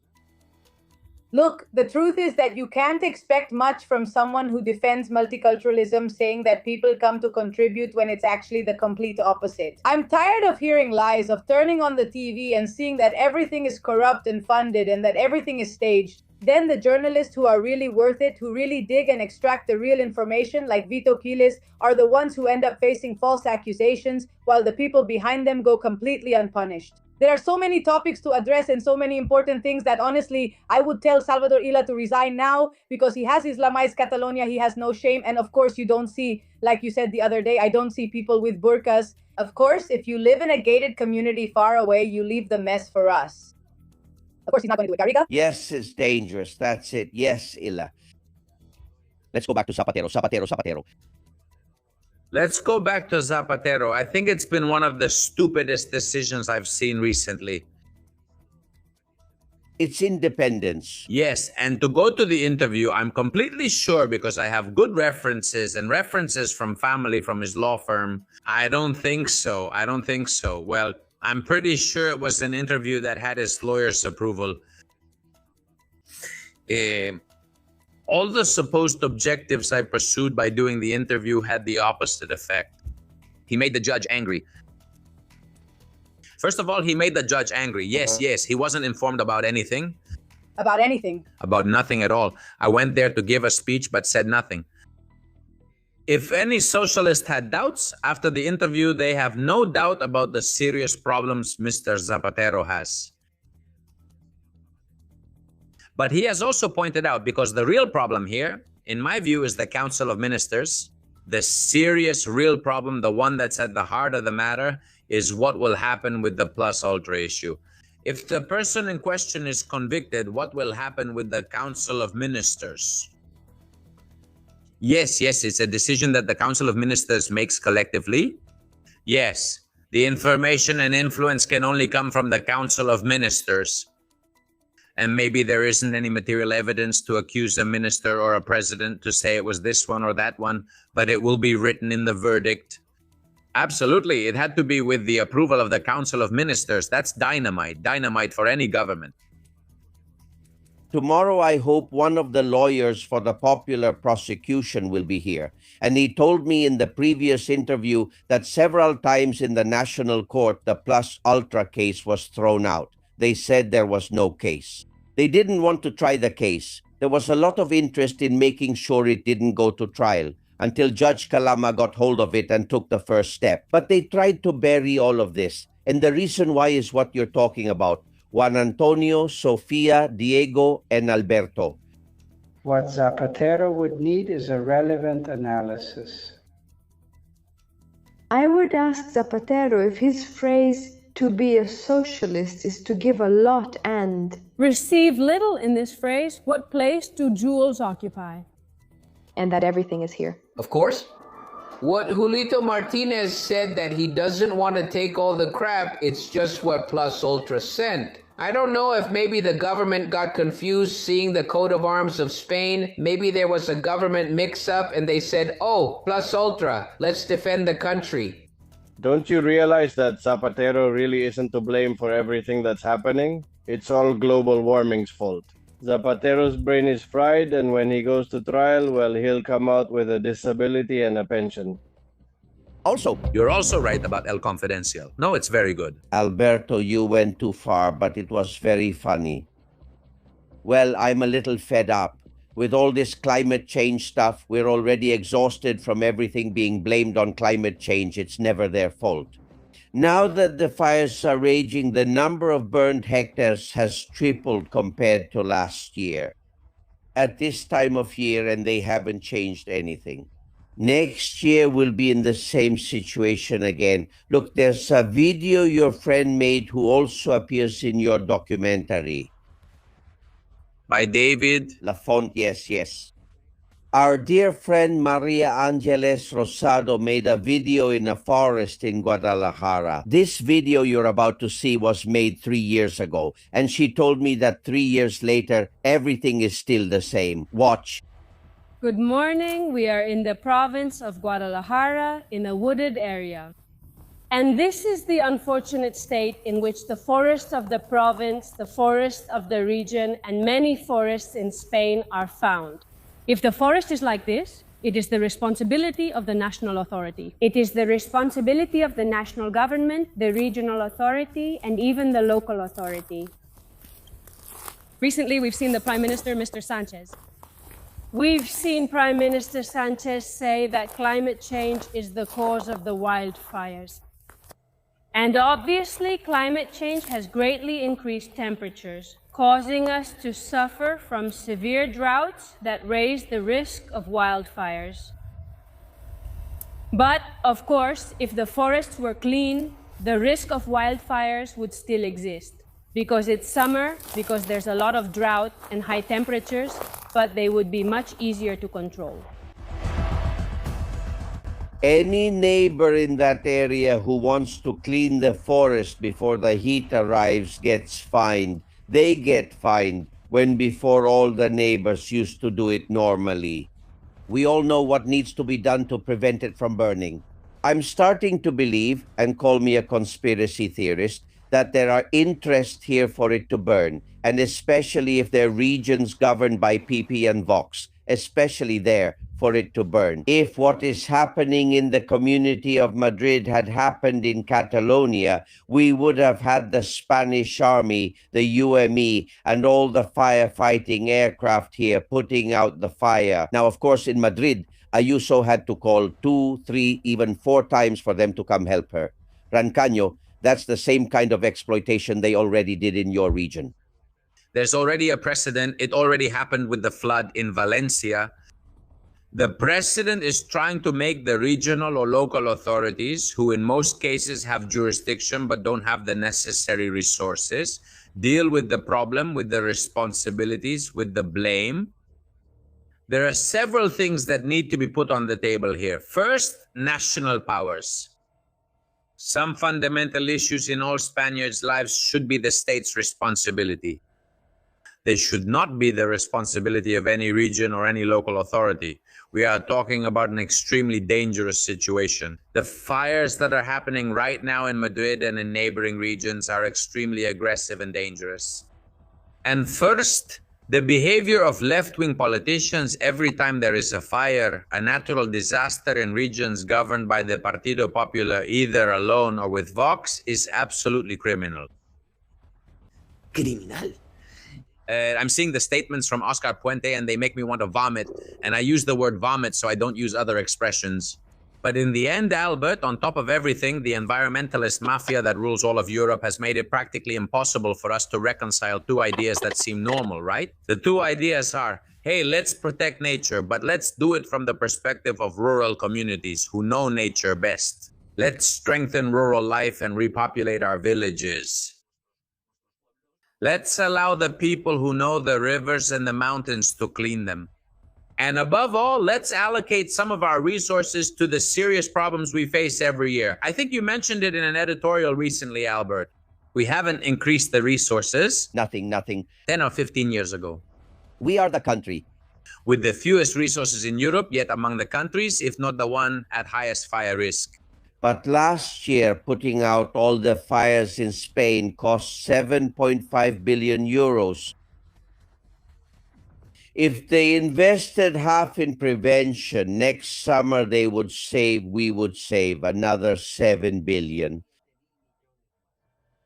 Look, the truth is that you can't expect much from someone who defends multiculturalism, saying that people come to contribute when it's actually the complete opposite. I'm tired of hearing lies, of turning on the TV and seeing that everything is corrupt and funded and that everything is staged. Then the journalists who are really worth it, who really dig and extract the real information, like Vito Quiles, are the ones who end up facing false accusations, while the people behind them go completely unpunished. There are so many topics to address and so many important things that honestly, I would tell Salvador Illa to resign now because he has Islamized Catalonia. He has no shame. And of course, you don't see, like you said the other day, I don't see people with burqas. Of course, if you live in a gated community far away, you leave the mess for us. Of course, he's not going to do it. Garriga? Yes, it's dangerous. That's it. Yes, Illa. Let's go back to Zapatero. Let's go back to Zapatero. I think it's been one of the stupidest decisions I've seen recently. It's independence. Yes, and to go to the interview, I'm completely sure because I have good references and references from family from his law firm. I don't think so. Well, I'm pretty sure it was an interview that had his lawyer's approval. All the supposed objectives I pursued by doing the interview had the opposite effect. He made the judge angry. First of all, he made the judge angry. Yes, he wasn't informed about anything. About anything? About nothing at all. I went there to give a speech but said nothing. If any socialist had doubts after the interview, they have no doubt about the serious problems Mr. Zapatero has. But he has also pointed out, because the real problem here, in my view, is the Council of Ministers. The serious, real problem, the one that's at the heart of the matter, is what will happen with the plus ultra issue. If the person in question is convicted, what will happen with the Council of Ministers? Yes, it's a decision that the Council of Ministers makes collectively. Yes, the information and influence can only come from the Council of Ministers. And maybe there isn't any material evidence to accuse a minister or a president to say it was this one or that one, but it will be written in the verdict. Absolutely, it had to be with the approval of the Council of Ministers. That's dynamite for any government. Tomorrow, I hope one of the lawyers for the popular prosecution will be here. And he told me in the previous interview that several times in the national court, the plus ultra case was thrown out. They said there was no case. They didn't want to try the case. There was a lot of interest in making sure it didn't go to trial until Judge Calama got hold of it and took the first step. But they tried to bury all of this. And the reason why is what you're talking about. Juan Antonio, Sofia, Diego, and Alberto. What Zapatero would need is a relevant analysis. I would ask Zapatero if his phrase, to be a socialist is to give a lot and receive little in this phrase. What place do jewels occupy? And that everything is here. Of course. What Julito Martinez said that he doesn't want to take all the crap, it's just what Plus Ultra sent. I don't know if maybe the government got confused seeing the coat of arms of Spain. Maybe there was a government mix-up and they said, oh, Plus Ultra, let's defend the country. Don't you realize that Zapatero really isn't to blame for everything that's happening? It's all global warming's fault. Zapatero's brain is fried, and when he goes to trial, well, he'll come out with a disability and a pension. Also, you're also right about El Confidencial. No, it's very good. Alberto, you went too far, but it was very funny. Well, I'm a little fed up. With all this climate change stuff, we're already exhausted from everything being blamed on climate change. It's never their fault. Now that the fires are raging, the number of burned hectares has tripled compared to last year. At this time of year, and they haven't changed anything. Next year, we'll be in the same situation again. Look, there's a video your friend made who also appears in your documentary. By David Lafont, yes. Our dear friend Maria Angeles Rosado made a video in a forest in Guadalajara. This video you're about to see was made 3 years ago, and she told me that 3 years later, everything is still the same. Watch. Good morning. We are in the province of Guadalajara in a wooded area. And this is the unfortunate state in which the forests of the province, the forests of the region, and many forests in Spain are found. If the forest is like this, it is the responsibility of the national authority. It is the responsibility of the national government, the regional authority, and even the local authority. Recently, we've seen the Prime Minister, Mr. Sanchez. We've seen Prime Minister Sanchez say that climate change is the cause of the wildfires. And obviously, climate change has greatly increased temperatures, causing us to suffer from severe droughts that raise the risk of wildfires. But, of course, if the forests were clean, the risk of wildfires would still exist. Because it's summer, because there's a lot of drought and high temperatures, but they would be much easier to control. Any neighbor in that area who wants to clean the forest before the heat arrives gets fined. They get fined when before all the neighbors used to do it normally. We all know what needs to be done to prevent it from burning. I'm starting to believe, and call me a conspiracy theorist, that there are interests here for it to burn, and especially if there are regions governed by PP and Vox, especially there for it to burn. If what is happening in the community of Madrid had happened in Catalonia, we would have had the Spanish army, the UME, and all the firefighting aircraft here putting out the fire. Now, of course, in Madrid, Ayuso had to call 2, 3, even 4 times for them to come help her. Rancaño, that's the same kind of exploitation they already did in your region. There's already a precedent. It already happened with the flood in Valencia. The president is trying to make the regional or local authorities, who in most cases have jurisdiction but don't have the necessary resources, deal with the problem, with the responsibilities, with the blame. There are several things that need to be put on the table here. First, national powers. Some fundamental issues in all Spaniards' lives should be the state's responsibility. They should not be the responsibility of any region or any local authority. We are talking about an extremely dangerous situation. The fires that are happening right now in Madrid and in neighboring regions are extremely aggressive and dangerous. And first, the behavior of left-wing politicians every time there is a fire, a natural disaster in regions governed by the Partido Popular, either alone or with Vox, is absolutely criminal. Criminal. I'm seeing the statements from Oscar Puente and they make me want to vomit. And I use the word vomit so I don't use other expressions. But in the end, Albert, on top of everything, the environmentalist mafia that rules all of Europe has made it practically impossible for us to reconcile 2 ideas that seem normal, right? The 2 ideas are, hey, let's protect nature, but let's do it from the perspective of rural communities who know nature best. Let's strengthen rural life and repopulate our villages. Let's allow the people who know the rivers and the mountains to clean them. And above all, let's allocate some of our resources to the serious problems we face every year. I think you mentioned it in an editorial recently, Albert. We haven't increased the resources. Nothing. 10 or 15 years ago. We are the country with the fewest resources in Europe, yet among the countries, if not the one at highest fire risk. But last year, putting out all the fires in Spain cost 7.5 billion euros. If they invested half in prevention, next summer we would save another 7 billion.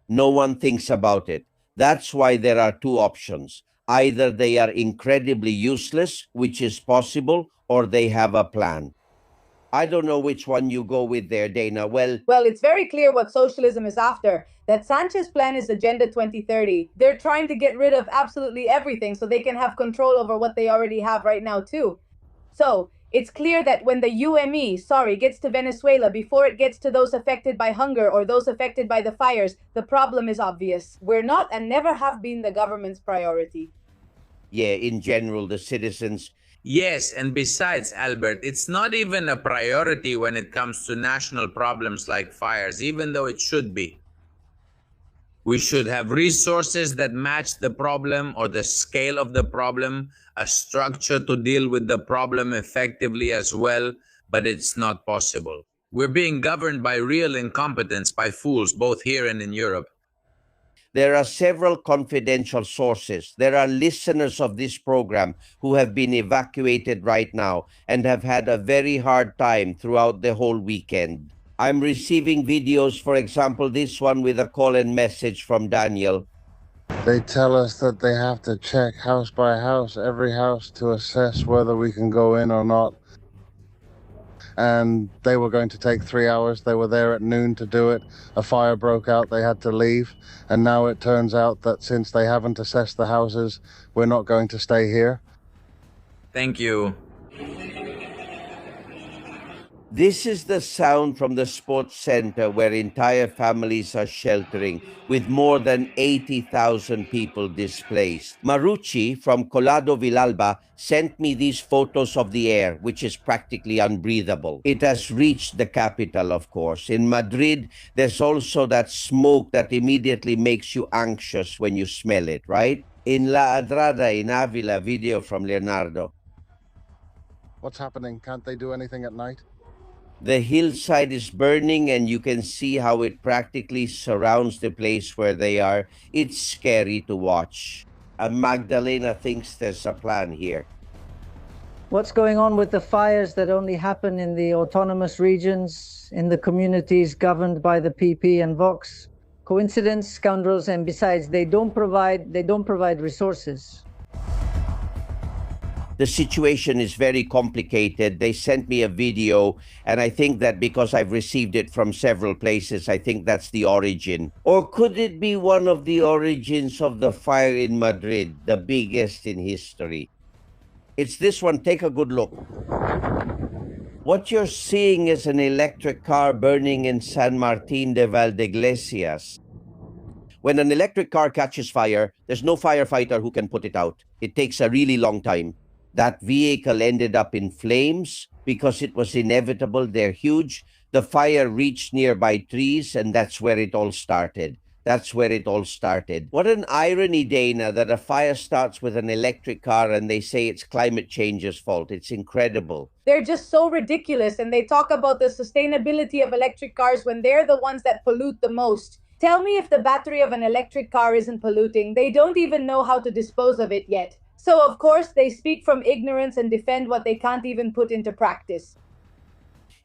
No one thinks about it. That's why there are 2 options. Either they are incredibly useless, which is possible, or they have a plan. I don't know which one you go with there, Dana. Well, it's very clear what socialism is after. That Sanchez's plan is Agenda 2030. They're trying to get rid of absolutely everything so they can have control over what they already have right now too. So, it's clear that when the UME, gets to Venezuela before it gets to those affected by hunger or those affected by the fires, the problem is obvious. We're not and never have been the government's priority. Yeah, in general, the citizens... Yes, and besides, Albert, it's not even a priority when it comes to national problems like fires, even though it should be. We should have resources that match the problem or the scale of the problem, a structure to deal with the problem effectively as well, but it's not possible. We're being governed by real incompetence, by fools, both here and in Europe. There are several confidential sources. There are listeners of this program who have been evacuated right now and have had a very hard time throughout the whole weekend. I'm receiving videos, for example, this one with a call and message from Daniel. They tell us that they have to check house by house, every house, to assess whether we can go in or not. and they were going to take 3 hours. They were there at noon to do it. A fire broke out, they had to leave, and now it turns out that since they haven't assessed the houses, we're not going to stay here. Thank you. This is the sound from the sports center where entire families are sheltering, with more than 80,000 people displaced. Marucci from Colado Villalba sent me these photos of the air, which is practically unbreathable. It has reached the capital, of course. In Madrid, there's also that smoke that immediately makes you anxious when you smell it, right? In La Adrada in Avila, video from Leonardo. What's happening? Can't they do anything at night? The hillside is burning, and you can see how it practically surrounds the place where they are. It's scary to watch. Magdalena thinks there's a plan here. What's going on with the fires that only happen in the autonomous regions, in the communities governed by the PP and Vox? Coincidence, scoundrels, and besides, they don't provide resources. The situation is very complicated. They sent me a video, and I think that because I've received it from several places, I think that's the origin. Or could it be one of the origins of the fire in Madrid, the biggest in history? It's this one. Take a good look. What you're seeing is an electric car burning in San Martin de Valdeiglesias. When an electric car catches fire, there's no firefighter who can put it out. It takes a really long time. That vehicle ended up in flames because it was inevitable. They're huge. The fire reached nearby trees, and that's where it all started. That's where it all started. What an irony, Dana, that a fire starts with an electric car and they say it's climate change's fault. It's incredible. They're just so ridiculous, and they talk about the sustainability of electric cars when they're the ones that pollute the most. Tell me if the battery of an electric car isn't polluting. They don't even know how to dispose of it yet. So, of course, they speak from ignorance and defend what they can't even put into practice.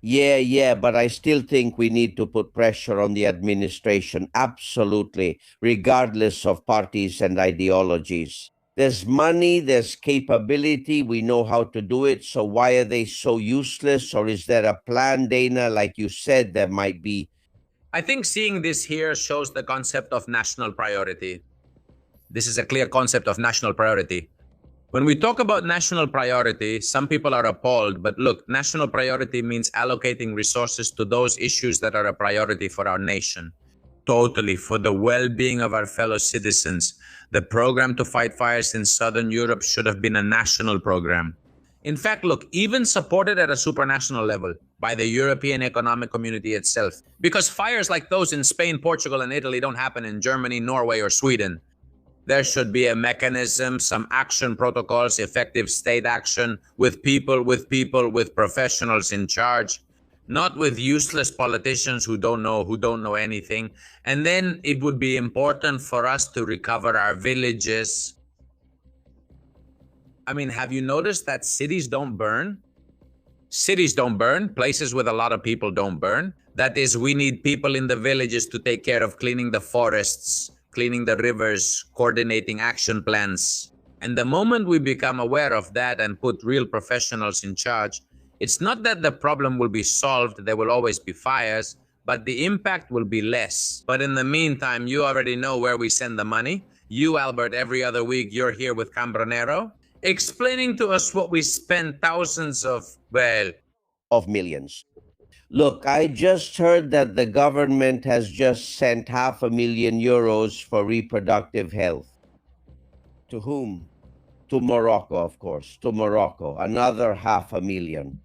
Yeah, but I still think we need to put pressure on the administration, absolutely, regardless of parties and ideologies. There's money, there's capability, we know how to do it, so why are they so useless? Or is there a plan, Dana? Like you said, there might be. I think seeing this here shows the concept of national priority. This is a clear concept of national priority. When we talk about national priority, some people are appalled, but look, national priority means allocating resources to those issues that are a priority for our nation. Totally, for the well-being of our fellow citizens. The program to fight fires in Southern Europe should have been a national program. In fact, look, even supported at a supranational level by the European Economic Community itself. Because fires like those in Spain, Portugal, and Italy don't happen in Germany, Norway, or Sweden. There should be a mechanism, some action protocols, effective state action with people, with professionals in charge, not with useless politicians who don't know anything. And then it would be important for us to recover our villages. I mean, have you noticed that cities don't burn? Cities don't burn. Places with a lot of people don't burn. That is, we need people in the villages to take care of cleaning the forests, cleaning the rivers, coordinating action plans. And the moment we become aware of that and put real professionals in charge, it's not that the problem will be solved, there will always be fires, but the impact will be less. But in the meantime, you already know where we send the money. You, Albert, every other week, you're here with Cambronero, explaining to us what we spend thousands of millions. Look, I just heard that the government has just sent €500,000 for reproductive health. To whom? To Morocco, of course. To Morocco, another $500,000.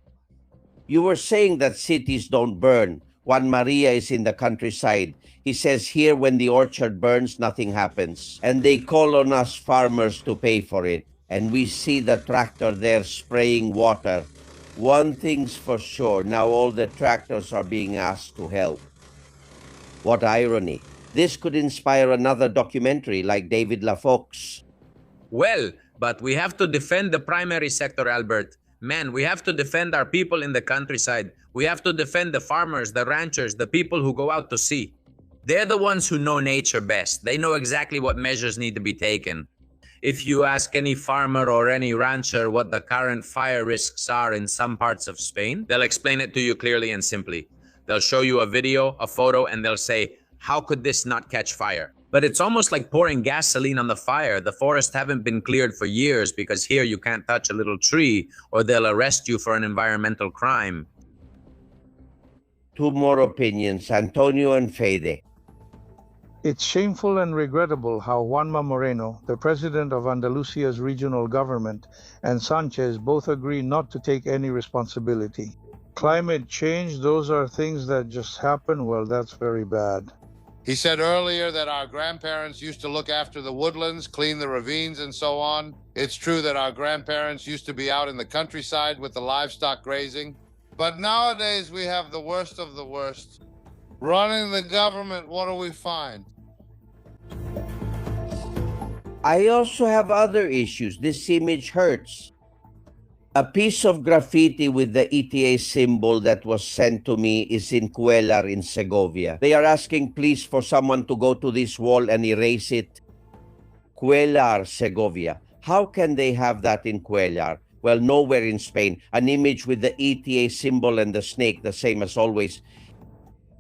You were saying that cities don't burn. Juan Maria is in the countryside. He says here when the orchard burns, nothing happens. And they call on us farmers to pay for it. And we see the tractor there spraying water. One thing's for sure, now all the tractors are being asked to help. What irony. This could inspire another documentary like David LaFox. Well, but we have to defend the primary sector, Albert. Man, we have to defend our people in the countryside. We have to defend the farmers, the ranchers, the people who go out to sea. They're the ones who know nature best. They know exactly what measures need to be taken. If you ask any farmer or any rancher what the current fire risks are in some parts of Spain, they'll explain it to you clearly and simply. They'll show you a video, a photo, and they'll say, how could this not catch fire? But it's almost like pouring gasoline on the fire. The forests haven't been cleared for years because here you can't touch a little tree or they'll arrest you for an environmental crime. Two more opinions, Antonio and Fede. It's shameful and regrettable how Juanma Moreno, the president of Andalusia's regional government, and Sanchez both agree not to take any responsibility. Climate change, those are things that just happen. Well, that's very bad. He said earlier that our grandparents used to look after the woodlands, clean the ravines, and so on. It's true that our grandparents used to be out in the countryside with the livestock grazing. But nowadays we have the worst of the worst. Running the government, what do we find? I also have other issues. This image hurts. A piece of graffiti with the ETA symbol that was sent to me is in Cuellar in Segovia. They are asking please for someone to go to this wall and erase it. Cuellar, Segovia. How can they have that in Cuellar? Well, nowhere in Spain. An image with the ETA symbol and the snake, the same as always.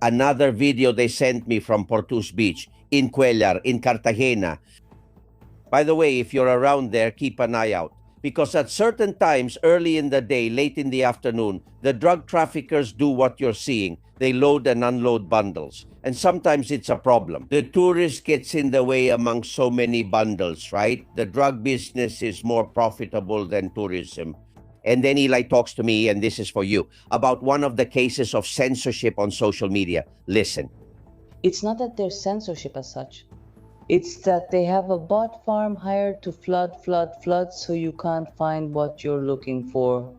Another video they sent me from Portus Beach, in Cuellar, in Cartagena. By the way, if you're around there, keep an eye out. Because at certain times, early in the day, late in the afternoon, the drug traffickers do what you're seeing. They load and unload bundles. And sometimes it's a problem. The tourist gets in the way among so many bundles, right? The drug business is more profitable than tourism. And then Eli talks to me, and this is for you, about one of the cases of censorship on social media. Listen. It's not that there's censorship as such. It's that they have a bot farm hired to flood, so you can't find what you're looking for.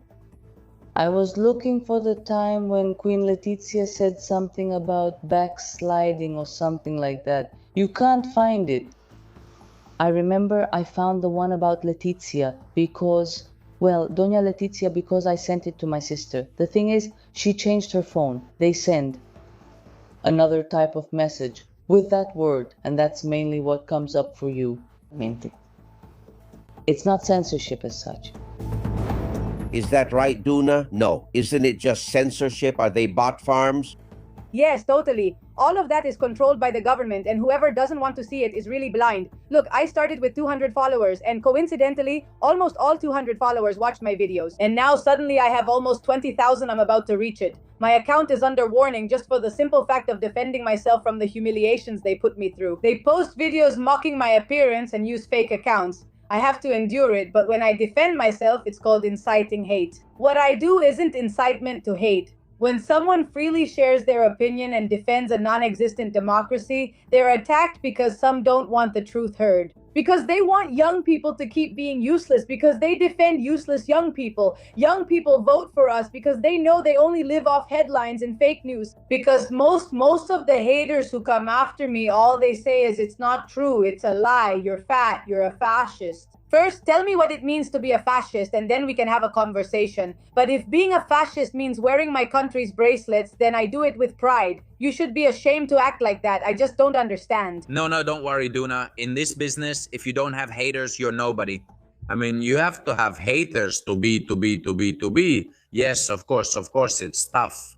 I was looking for the time when Queen Letizia said something about backsliding or something like that. You can't find it. I remember I found the one about Letizia because, well, Doña Letizia, because I sent it to my sister. The thing is, she changed her phone. They send another type of message with that word, and that's mainly what comes up for you. It's not censorship as such. Is that right, Duna? No. Isn't it just censorship? Are they bot farms? Yes, totally. All of that is controlled by the government, and whoever doesn't want to see it is really blind. Look, I started with 200 followers, and coincidentally, almost all 200 followers watched my videos. And now suddenly I have almost 20,000. I'm about to reach it. My account is under warning just for the simple fact of defending myself from the humiliations they put me through. They post videos mocking my appearance and use fake accounts. I have to endure it, but when I defend myself, it's called inciting hate. What I do isn't incitement to hate. When someone freely shares their opinion and defends a non-existent democracy, they're attacked because some don't want the truth heard. Because they want young people to keep being useless, because they defend useless young people. Young people vote for us because they know they only live off headlines and fake news. Because most of the haters who come after me, all they say is it's not true, it's a lie, you're fat, you're a fascist. First, tell me what it means to be a fascist, and then we can have a conversation. But if being a fascist means wearing my country's bracelets, then I do it with pride. You should be ashamed to act like that. I just don't understand. No, don't worry, Duna. In this business, if you don't have haters, you're nobody. I mean, you have to have haters to be. Yes, of course, it's tough.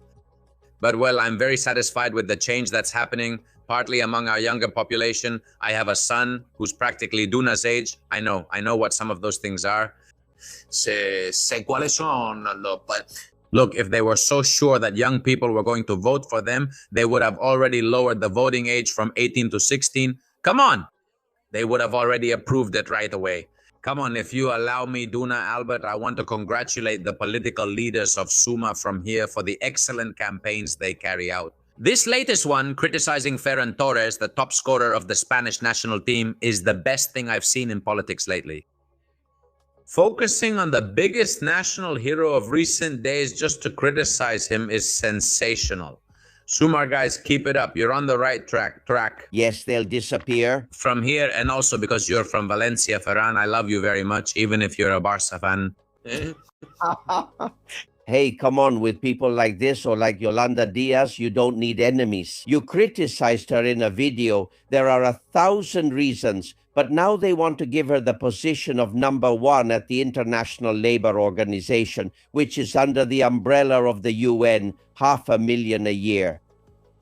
But well, I'm very satisfied with the change that's happening. Partly among our younger population. I have a son who's practically Duna's age. I know what some of those things are. Sé cuáles son. Look, if they were so sure that young people were going to vote for them, they would have already lowered the voting age from 18 to 16. Come on! They would have already approved it right away. Come on, if you allow me, Duna, Albert, I want to congratulate the political leaders of Suma from here for the excellent campaigns they carry out. This latest one, criticizing Ferran Torres, the top scorer of the Spanish national team, is the best thing I've seen in politics lately. Focusing on the biggest national hero of recent days just to criticize him is sensational. Sumar guys, keep it up. You're on the right track. Yes, they'll disappear. From here, and also because you're from Valencia, Ferran, I love you very much, even if you're a Barca fan. Hey, come on, with people like this or like Yolanda Diaz, you don't need enemies. You criticized her in a video. There are 1,000 reasons But now they want to give her the position of #1 at the International Labour Organization, which is under the umbrella of the UN, $500,000 a year.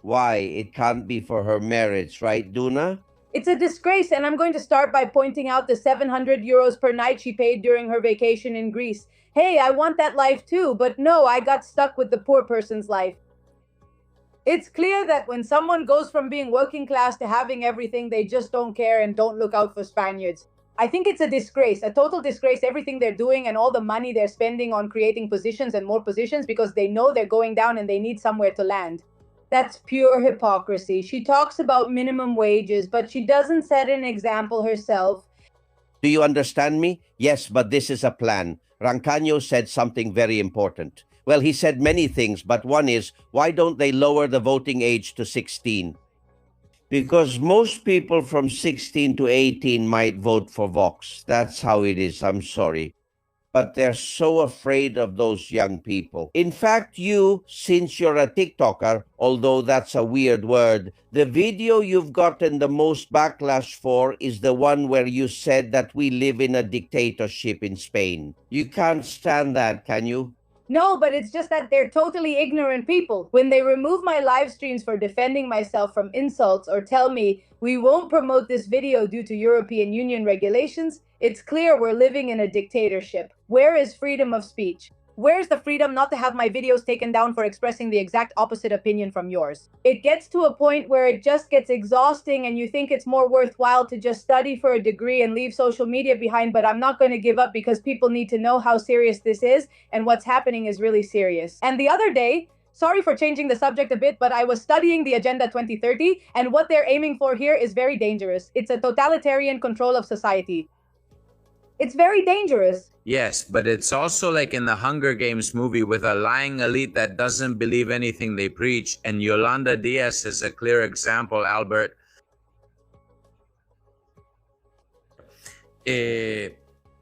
Why? It can't be for her merits, right, Duna? It's a disgrace, and I'm going to start by pointing out the 700 euros per night she paid during her vacation in Greece. Hey, I want that life too, but no, I got stuck with the poor person's life. It's clear that when someone goes from being working class to having everything, they just don't care and don't look out for Spaniards. I think it's a disgrace, a total disgrace, everything they're doing and all the money they're spending on creating positions and more positions because they know they're going down and they need somewhere to land. That's pure hypocrisy. She talks about minimum wages, but she doesn't set an example herself. Do you understand me? Yes, but this is a plan. Rancaño said something very important. Well, he said many things, but one is, why don't they lower the voting age to 16? Because most people from 16 to 18 might vote for Vox. That's how it is, I'm sorry. But they're so afraid of those young people. In fact, you, since you're a TikToker, although that's a weird word, the video you've gotten the most backlash for is the one where you said that we live in a dictatorship in Spain. You can't stand that, can you? No, but it's just that they're totally ignorant people. When they remove my live streams for defending myself from insults or tell me we won't promote this video due to European Union regulations, it's clear we're living in a dictatorship. Where is freedom of speech? Where's the freedom not to have my videos taken down for expressing the exact opposite opinion from yours? It gets to a point where it just gets exhausting and you think it's more worthwhile to just study for a degree and leave social media behind, but I'm not going to give up because people need to know how serious this is and what's happening is really serious. And the other day, sorry for changing the subject a bit, but I was studying the Agenda 2030 and what they're aiming for here is very dangerous. It's a totalitarian control of society. It's very dangerous. Yes, but it's also like in the Hunger Games movie with a lying elite that doesn't believe anything they preach. And Yolanda Diaz is a clear example, Albert. The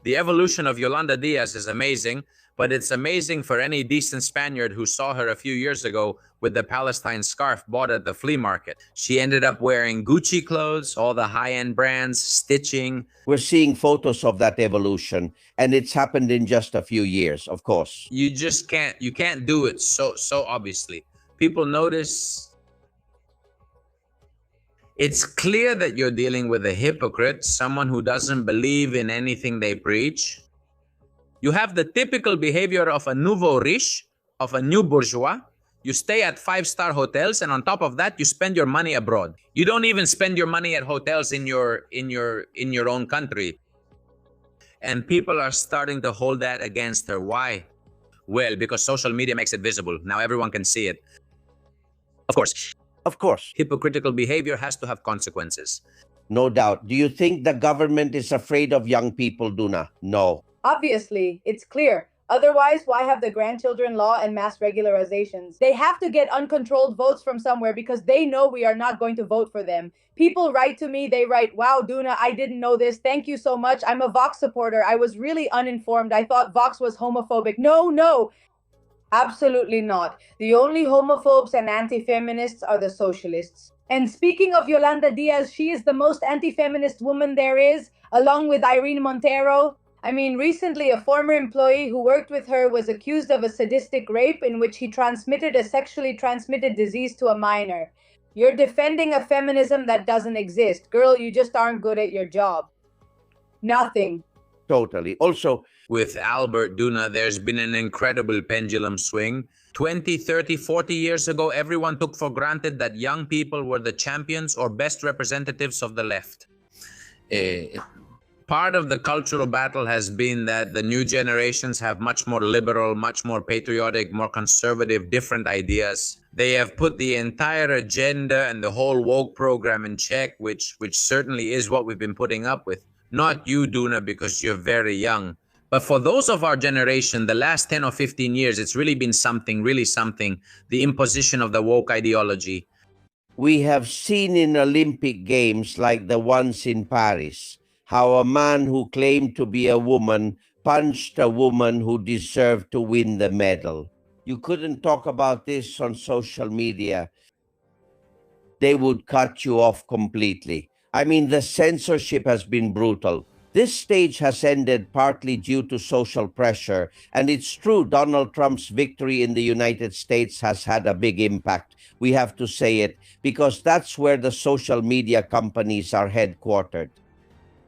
evolution of Yolanda Diaz is amazing, but it's amazing for any decent Spaniard who saw her a few years ago with the Palestine scarf bought at the flea market. She ended up wearing Gucci clothes, all the high-end brands, stitching. We're seeing photos of that evolution, and it's happened in just a few years, of course. You just can't do it so obviously. People notice. It's clear that you're dealing with a hypocrite, someone who doesn't believe in anything they preach. You have the typical behavior of a nouveau riche, of a new bourgeois. You stay at 5-star hotels, and on top of that, you spend your money abroad. You don't even spend your money at hotels in your own country. And people are starting to hold that against her. Why? Well, because social media makes it visible. Now everyone can see it. Of course. Of course. Hypocritical behavior has to have consequences. No doubt. Do you think the government is afraid of young people, Duna? No. Obviously, it's clear. Otherwise, why have the grandchildren law and mass regularizations? They have to get uncontrolled votes from somewhere because they know we are not going to vote for them. People write to me, they write, wow, Duna, I didn't know this. Thank you so much. I'm a Vox supporter. I was really uninformed. I thought Vox was homophobic. No. Absolutely not. The only homophobes and anti-feminists are the socialists. And speaking of Yolanda Diaz, she is the most anti-feminist woman there is, along with Irene Montero. I mean, recently a former employee who worked with her was accused of a sadistic rape in which he transmitted a sexually transmitted disease to a minor. You're defending a feminism that doesn't exist. Girl, you just aren't good at your job. Nothing. Totally. Also, with Albert Duna, there's been an incredible pendulum swing. 20, 30, 40 years ago, everyone took for granted that young people were the champions or best representatives of the left. Part of the cultural battle has been that the new generations have much more liberal, much more patriotic, more conservative, different ideas. They have put the entire agenda and the whole woke program in check, which certainly is what we've been putting up with. Not you, Duna, because you're very young. But for those of our generation, the last 10 or 15 years, it's really been something, the imposition of the woke ideology. We have seen in Olympic Games like the ones in Paris, how a man who claimed to be a woman punched a woman who deserved to win the medal. You couldn't talk about this on social media. They would cut you off completely. I mean, the censorship has been brutal. This stage has ended partly due to social pressure, and it's true Donald Trump's victory in the United States has had a big impact. We have to say it, because that's where the social media companies are headquartered.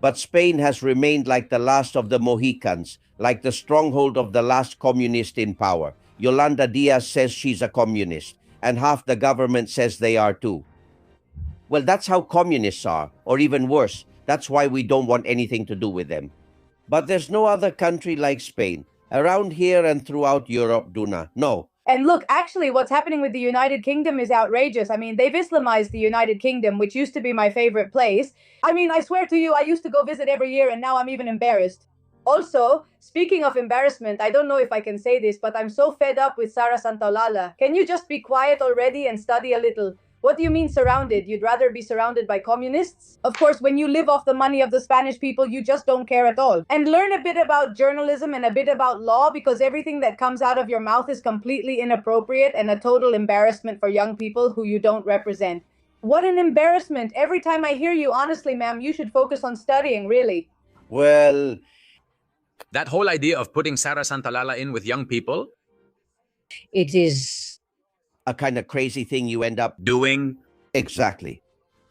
But Spain has remained like the last of the Mohicans, like the stronghold of the last communist in power. Yolanda Diaz says she's a communist, and half the government says they are too. Well, that's how communists are, or even worse. That's why we don't want anything to do with them. But there's no other country like Spain, around here and throughout Europe, Duna. No. And look, actually, what's happening with the United Kingdom is outrageous. I mean, they've Islamized the United Kingdom, which used to be my favorite place. I mean, I swear to you, I used to go visit every year, and now I'm even embarrassed. Also, speaking of embarrassment, I don't know if I can say this, but I'm so fed up with Sara Santolala. Can you just be quiet already and study a little? What do you mean surrounded? You'd rather be surrounded by communists? Of course, when you live off the money of the Spanish people, you just don't care at all. And learn a bit about journalism and a bit about law, because everything that comes out of your mouth is completely inappropriate and a total embarrassment for young people who you don't represent. What an embarrassment. Every time I hear you, honestly, ma'am, you should focus on studying, really. Well, that whole idea of putting Sara Santolala in with young people, it is a kind of crazy thing you end up doing. Exactly.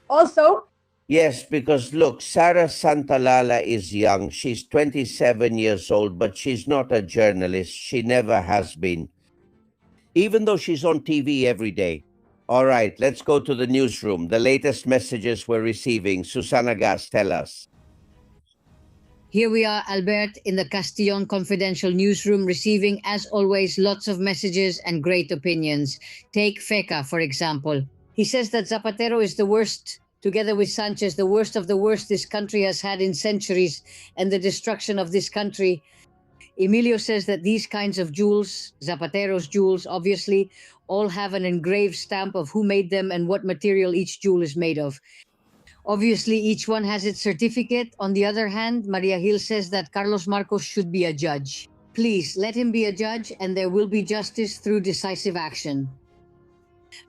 Also? Yes, because look, Sara Santolala is young. She's 27 years old, but she's not a journalist. She never has been. Even though she's on TV every day. All right, let's go to the newsroom. The latest messages we're receiving. Susana Gas, tell us. Here we are, Albert, in the Castillon Confidential Newsroom, receiving, as always, lots of messages and great opinions. Take Feca, for example. He says that Zapatero is the worst, together with Sanchez, the worst of the worst this country has had in centuries, and the destruction of this country. Emilio says that these kinds of jewels, Zapatero's jewels, obviously, all have an engraved stamp of who made them and what material each jewel is made of. Obviously, each one has its certificate. On the other hand, Maria Gil says that Carlos Marcos should be a judge. Please, let him be a judge, and there will be justice through decisive action.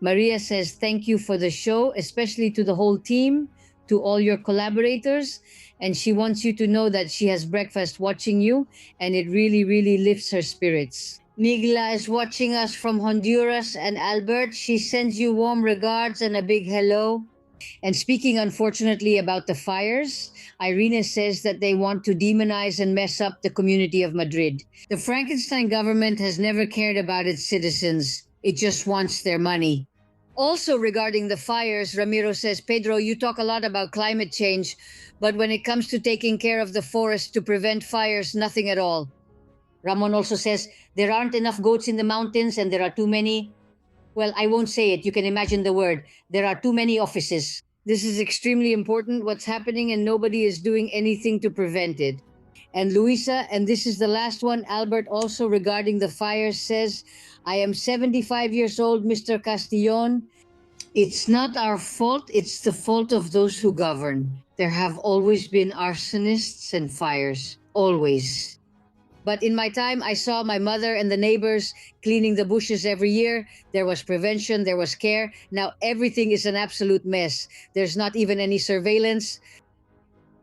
Maria says, thank you for the show, especially to the whole team, to all your collaborators, and she wants you to know that she has breakfast watching you, and it really, really lifts her spirits. Migla is watching us from Honduras, and Albert, she sends you warm regards and a big hello. And speaking, unfortunately, about the fires, Irene says that they want to demonize and mess up the community of Madrid. The Frankenstein government has never cared about its citizens. It just wants their money. Also, regarding the fires, Ramiro says, Pedro, you talk a lot about climate change, but when it comes to taking care of the forest to prevent fires, nothing at all. Ramon also says, there aren't enough goats in the mountains and there are too many. Well, I won't say it. You can imagine the word. There are too many offices. This is extremely important, what's happening, and nobody is doing anything to prevent it. And Luisa, and this is the last one, Albert, also regarding the fires, says, I am 75 years old, Mr. Castillon. It's not our fault. It's the fault of those who govern. There have always been arsonists and fires. Always. But in my time, I saw my mother and the neighbors cleaning the bushes every year. There was prevention, there was care. Now everything is an absolute mess. There's not even any surveillance.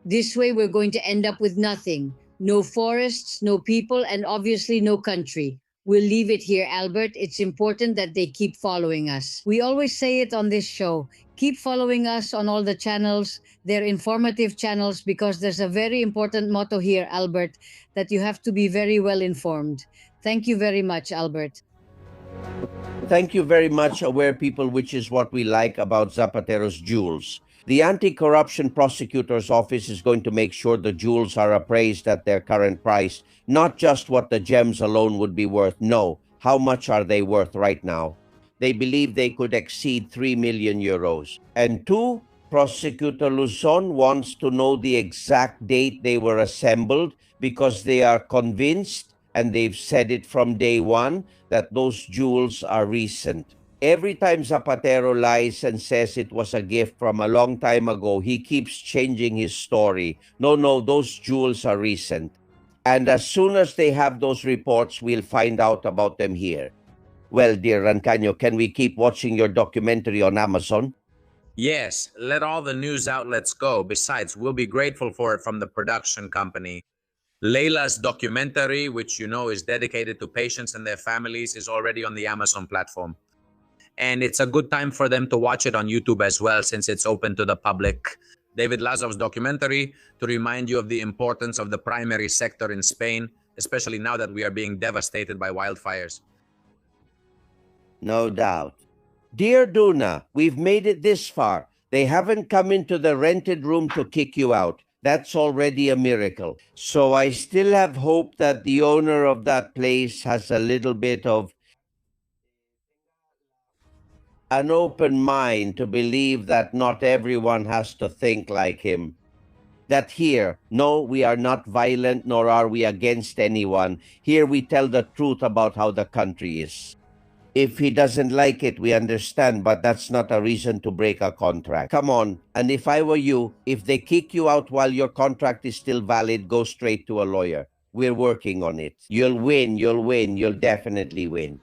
This way, we're going to end up with nothing. No forests, no people, and obviously no country. We'll leave it here, Albert. It's important that they keep following us. We always say it on this show. Keep following us on all the channels. They're informative channels because there's a very important motto here, Albert, that you have to be very well informed. Thank you very much, Albert. Thank you very much, aware people, which is what we like about Zapatero's jewels. The Anti-Corruption Prosecutor's Office is going to make sure the jewels are appraised at their current price, not just what the gems alone would be worth. No, how much are they worth right now? They believe they could exceed 3 million euros. And two, Prosecutor Luzon wants to know the exact date they were assembled because they are convinced, and they've said it from day one, that those jewels are recent. Every time Zapatero lies and says it was a gift from a long time ago, he keeps changing his story. No, those jewels are recent. And as soon as they have those reports, we'll find out about them here. Well, dear Rancaño, can we keep watching your documentary on Amazon? Yes, let all the news outlets go. Besides, we'll be grateful for it from the production company. Layla's documentary, which you know is dedicated to patients and their families, is already on the Amazon platform. And it's a good time for them to watch it on YouTube as well, since it's open to the public. David Lazov's documentary to remind you of the importance of the primary sector in Spain, especially now that we are being devastated by wildfires. No doubt. Dear Duna, we've made it this far. They haven't come into the rented room to kick you out. That's already a miracle. So I still have hope that the owner of that place has a little bit of an open mind to believe that not everyone has to think like him. That here, no, we are not violent, nor are we against anyone. Here we tell the truth about how the country is. If he doesn't like it, we understand, but that's not a reason to break a contract. Come on, and if I were you, if they kick you out while your contract is still valid, go straight to a lawyer. We're working on it. You'll win, you'll definitely win.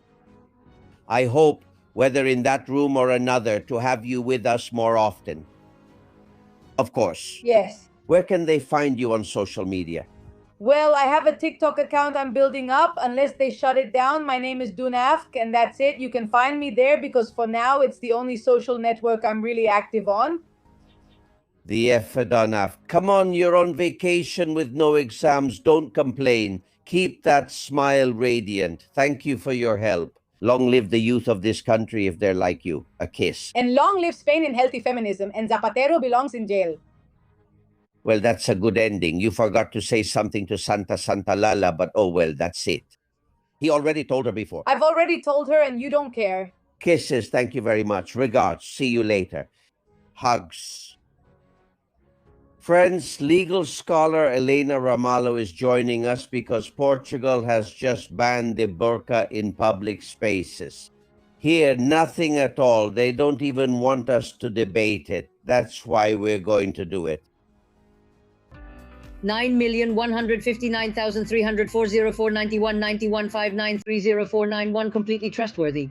I hope, whether in that room or another, to have you with us more often. Of course. Yes. Where can they find you on social media? Well, I have a TikTok account I'm building up. Unless they shut it down, my name is Dunafk, and that's it. You can find me there because for now, it's the only social network I'm really active on. The Dunaf. Come on, you're on vacation with no exams. Don't complain. Keep that smile radiant. Thank you for your help. Long live the youth of this country if they're like you. A kiss. And long live Spain in healthy feminism, and Zapatero belongs in jail. Well, that's a good ending. You forgot to say something to Santa Lala, but oh well, that's it. He already told her before. I've already told her and you don't care. Kisses, thank you very much. Regards, see you later. Hugs. Friends, legal scholar Elena Ramalho is joining us because Portugal has just banned the burqa in public spaces. Here, nothing at all. They don't even want us to debate it. That's why we're going to do it. 9,159,304 completely trustworthy.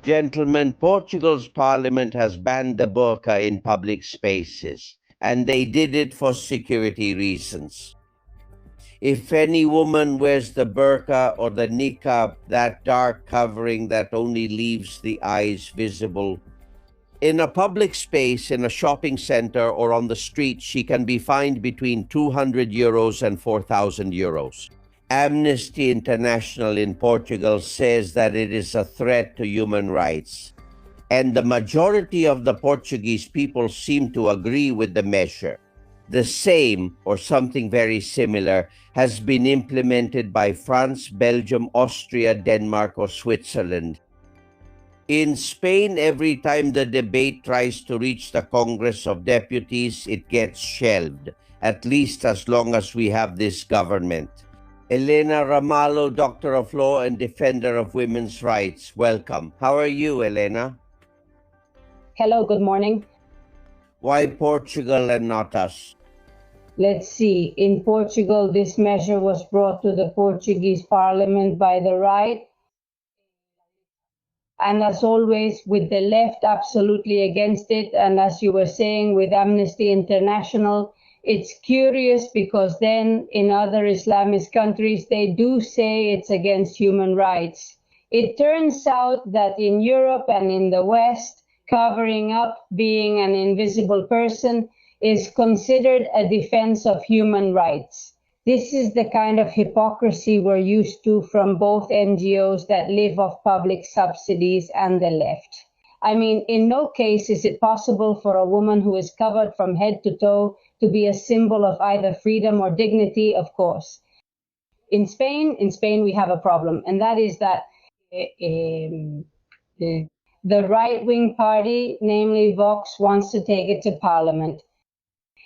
Gentlemen, Portugal's parliament has banned the burqa in public spaces, and they did it for security reasons. If any woman wears the burqa or the niqab, that dark covering that only leaves the eyes visible, in a public space, in a shopping center, or on the street, she can be fined between 200 euros and 4,000 euros. Amnesty International in Portugal says that it is a threat to human rights, and the majority of the Portuguese people seem to agree with the measure. The same, or something very similar, has been implemented by France, Belgium, Austria, Denmark, or Switzerland. In Spain, every time the debate tries to reach the Congress of Deputies, it gets shelved, at least as long as we have this government. Elena Ramalho, Doctor of Law and Defender of Women's Rights, welcome. How are you, Elena? Hello, good morning. Why Portugal and not us? Let's see. In Portugal, this measure was brought to the Portuguese parliament by the right. And as always, with the left absolutely against it. And as you were saying, with Amnesty International, it's curious because then in other Islamist countries, they do say it's against human rights. It turns out that in Europe and in the West, covering up, being an invisible person, is considered a defense of human rights. This is the kind of hypocrisy we're used to from both NGOs that live off public subsidies and the left. I mean, in no case is it possible for a woman who is covered from head to toe to be a symbol of either freedom or dignity, of course. In Spain, we have a problem, and that is that the right-wing party, namely Vox, wants to take it to parliament.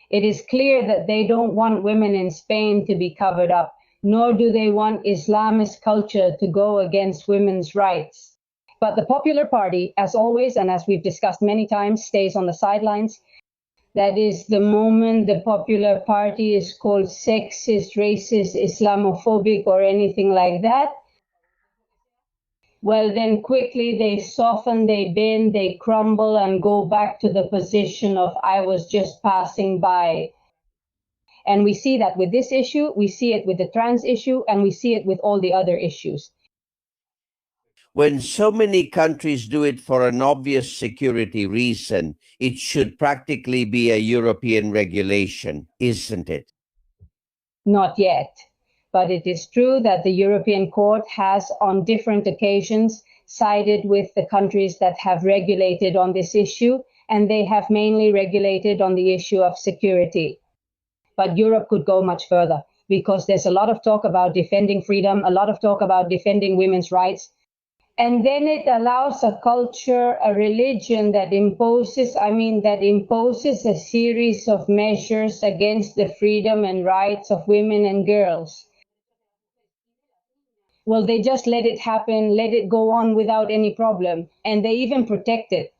It is clear that they don't want women in Spain to be covered up, nor do they want Islamist culture to go against women's rights. But the Popular Party, as always, and as we've discussed many times, stays on the sidelines. That is the moment the Popular Party is called sexist, racist, Islamophobic, or anything like that. Well, then quickly they soften, they bend, they crumble, and go back to the position of I was just passing by. And we see that with this issue, we see it with the trans issue, and we see it with all the other issues. When so many countries do it for an obvious security reason, it should practically be a European regulation, isn't it? Not yet. But it is true that the European Court has, on different occasions, sided with the countries that have regulated on this issue, and they have mainly regulated on the issue of security. But Europe could go much further, because there's a lot of talk about defending freedom, a lot of talk about defending women's rights. And then it allows a culture, a religion that imposes a series of measures against the freedom and rights of women and girls. Well, they just let it happen, let it go on without any problem, and they even protect it.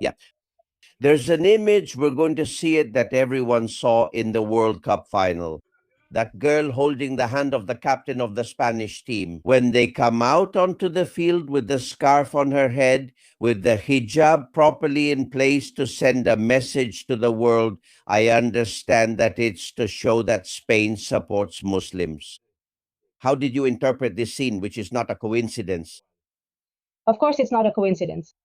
Yeah. There's an image, we're going to see it, that everyone saw in the World Cup final. That girl holding the hand of the captain of the Spanish team. When they come out onto the field with the scarf on her head, with the hijab properly in place to send a message to the world, I understand that it's to show that Spain supports Muslims. How did you interpret this scene, which is not a coincidence? Of course, it's not a coincidence.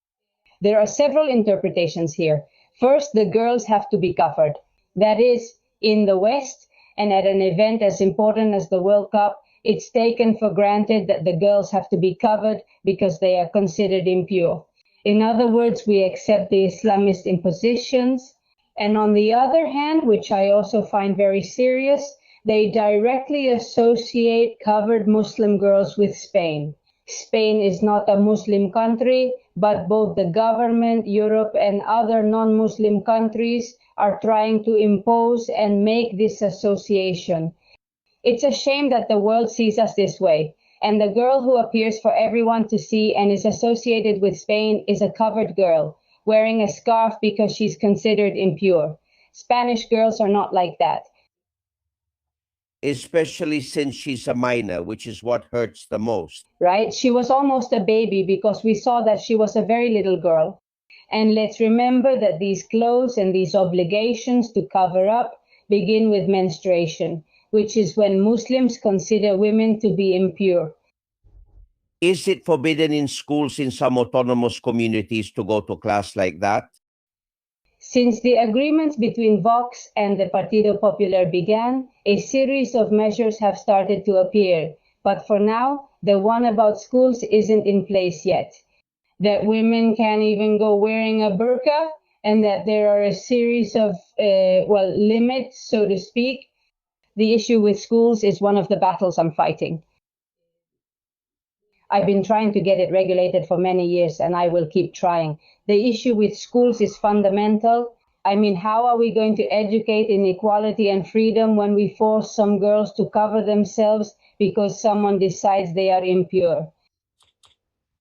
There are several interpretations here. First, the girls have to be covered. That is, in the West, and at an event as important as the World Cup, it's taken for granted that the girls have to be covered because they are considered impure. In other words, we accept the Islamist impositions. And on the other hand, which I also find very serious, they directly associate covered Muslim girls with Spain. Spain is not a Muslim country, but both the government, Europe, and other non-Muslim countries are trying to impose and make this association. It's a shame that the world sees us this way, and the girl who appears for everyone to see and is associated with Spain is a covered girl, wearing a scarf because she's considered impure. Spanish girls are not like that. Especially since she's a minor, which is what hurts the most. Right? She was almost a baby because we saw that she was a very little girl. And let's remember that these clothes and these obligations to cover up begin with menstruation, which is when Muslims consider women to be impure. Is it forbidden in schools in some autonomous communities to go to class like that? Since the agreements between Vox and the Partido Popular began, a series of measures have started to appear. But for now, the one about schools isn't in place yet. That women can't even go wearing a burqa, and that there are a series of, limits, so to speak. The issue with schools is one of the battles I'm fighting. I've been trying to get it regulated for many years, and I will keep trying. The issue with schools is fundamental. I mean, how are we going to educate in equality and freedom when we force some girls to cover themselves because someone decides they are impure?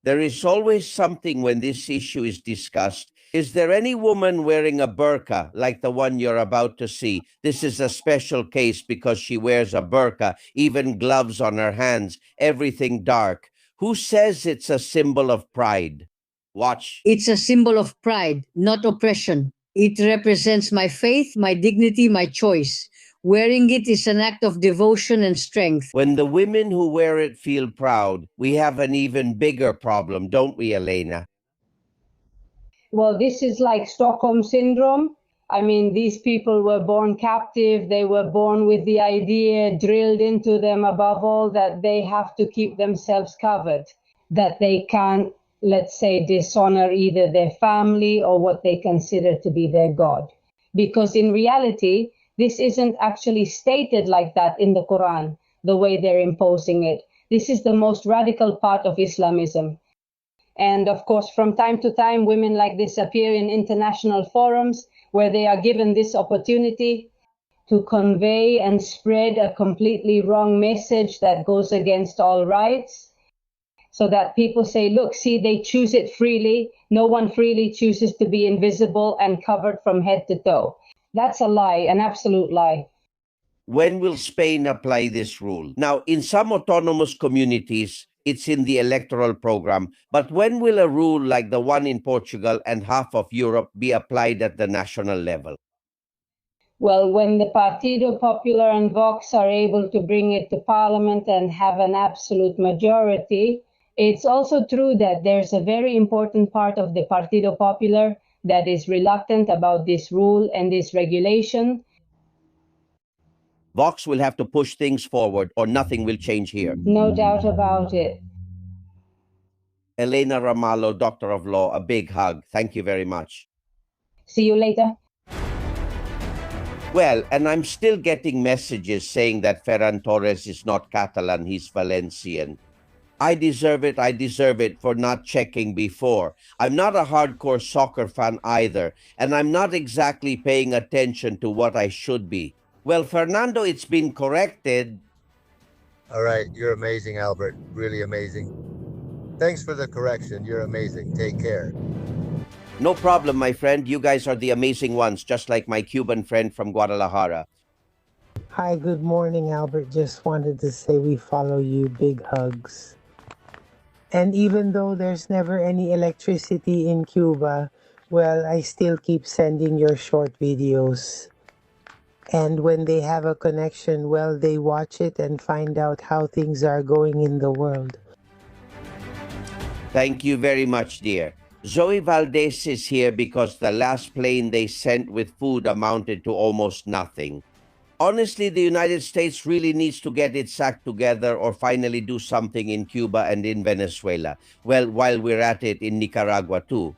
There is always something when this issue is discussed. Is there any woman wearing a burqa like the one you're about to see? This is a special case because she wears a burqa, even gloves on her hands, everything dark. Who says it's a symbol of pride? Watch. It's a symbol of pride, not oppression. It represents my faith, my dignity, my choice. Wearing it is an act of devotion and strength. When the women who wear it feel proud, we have an even bigger problem, don't we, Elena? Well, this is like Stockholm Syndrome. I mean, these people were born captive. They were born with the idea drilled into them, above all, that they have to keep themselves covered, that they can't, let's say, dishonor either their family or what they consider to be their God. Because in reality, this isn't actually stated like that in the Quran, the way they're imposing it. This is the most radical part of Islamism. And of course, from time to time, women like this appear in international forums where they are given this opportunity to convey and spread a completely wrong message that goes against all rights. so that people say, look, see, they choose it freely. No one freely chooses to be invisible and covered from head to toe. That's a lie, an absolute lie. When will Spain apply this rule? Now, in some autonomous communities, it's in the electoral program, but when will a rule like the one in Portugal and half of Europe be applied at the national level? Well, when the Partido Popular and Vox are able to bring it to Parliament and have an absolute majority, it's also true that there's a very important part of the Partido Popular that is reluctant about this rule and this regulation. Vox will have to push things forward or nothing will change here. No doubt about it. Elena Ramallo, Doctor of Law, a big hug. Thank you very much. See you later. Well, and I'm still getting messages saying that Ferran Torres is not Catalan, he's Valencian. I deserve it for not checking before. I'm not a hardcore soccer fan either, and I'm not exactly paying attention to what I should be. Well, Fernando, it's been corrected. All right, you're amazing, Albert. Really amazing. Thanks for the correction. You're amazing. Take care. No problem, my friend. You guys are the amazing ones, just like my Cuban friend from Guadalajara. Hi, good morning, Albert. Just wanted to say we follow you. Big hugs. And even though there's never any electricity in Cuba, well, I still keep sending your short videos. And when they have a connection, well, they watch it and find out how things are going in the world. Thank you very much, dear. Zoe Valdez is here because the last plane they sent with food amounted to almost nothing. Honestly, the United States really needs to get its act together or finally do something in Cuba and in Venezuela. Well, while we're at it, in Nicaragua too.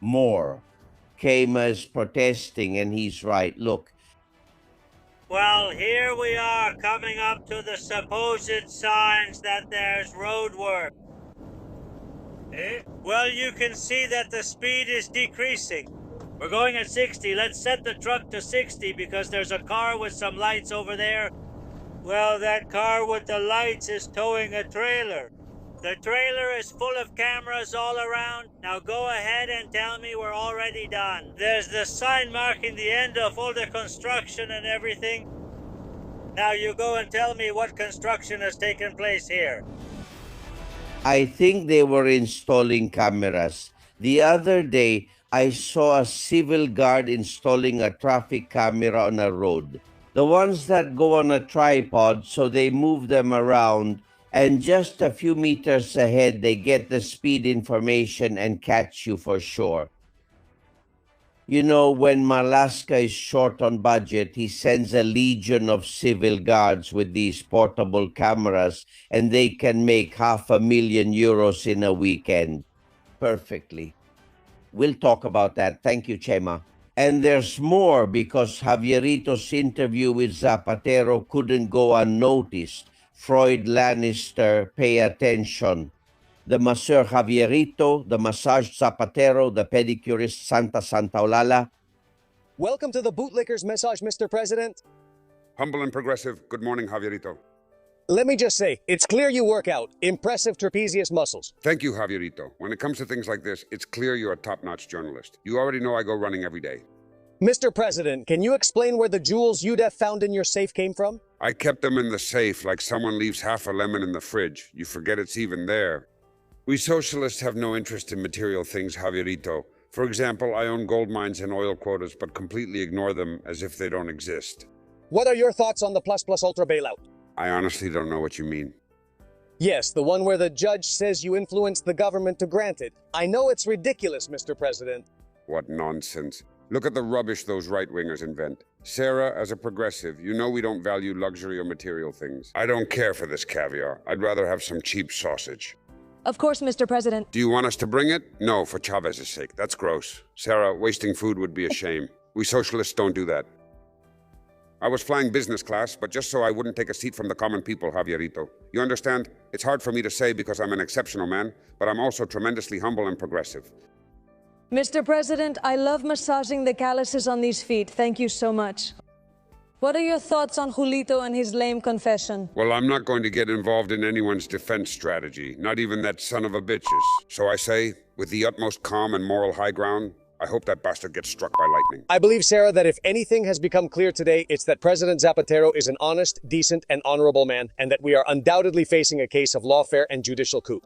More. Kema is protesting, and he's right. Look. Well, here we are coming up to the supposed signs that there's road work. Well, you can see that the speed is decreasing. We're going at 60. Let's set the truck to 60 because there's a car with some lights over there. Well, that car with the lights is towing a trailer. The trailer is full of cameras all around. Now go ahead and tell me we're already done. There's the sign marking the end of all the construction and everything. Now you go and tell me what construction has taken place here. I think they were installing cameras. The other day, I saw a civil guard installing a traffic camera on a road. The ones that go on a tripod, so they move them around, and just a few meters ahead, they get the speed information and catch you for sure. You know, when Malaska is short on budget, he sends a legion of civil guards with these portable cameras, and they can make €500,000 in a weekend. Perfectly. We'll talk about that. Thank you, Chema. And there's more because Javierito's interview with Zapatero couldn't go unnoticed. Freud Lannister, pay attention. The masseur Javierito, the massage Zapatero, the pedicurist Santa Santaolalla. Welcome to the Bootlickers Massage, Mr. President. Humble and progressive. Good morning, Javierito. Let me just say, it's clear you work out. Impressive trapezius muscles. Thank you, Javierito. When it comes to things like this, it's clear you're a top-notch journalist. You already know I go running every day. Mr. President, can you explain where the jewels UDEF found in your safe came from? I kept them in the safe like someone leaves half a lemon in the fridge. You forget it's even there. We socialists have no interest in material things, Javierito. For example, I own gold mines and oil quotas, but completely ignore them as if they don't exist. What are your thoughts on the plus ultra bailout? I honestly don't know what you mean. Yes, the one where the judge says you influenced the government to grant it. I know it's ridiculous, Mr. President. What nonsense. Look at the rubbish those right-wingers invent. Sarah, as a progressive, you know we don't value luxury or material things. I don't care for this caviar. I'd rather have some cheap sausage. Of course, Mr. President. Do you want us to bring it? No, for Chavez's sake. That's gross. Sarah, wasting food would be a shame. We socialists don't do that. I was flying business class, but just so I wouldn't take a seat from the common people, Javierito. You understand? It's hard for me to say because I'm an exceptional man, but I'm also tremendously humble and progressive. Mr. President, I love massaging the calluses on these feet. Thank you so much. What are your thoughts on Julito and his lame confession? Well, I'm not going to get involved in anyone's defense strategy, not even that son of a bitch's. So I say, with the utmost calm and moral high ground, I hope that bastard gets struck by lightning. I believe, Sarah, that if anything has become clear today, it's that President Zapatero is an honest, decent, and honorable man, and that we are undoubtedly facing a case of lawfare and judicial coup.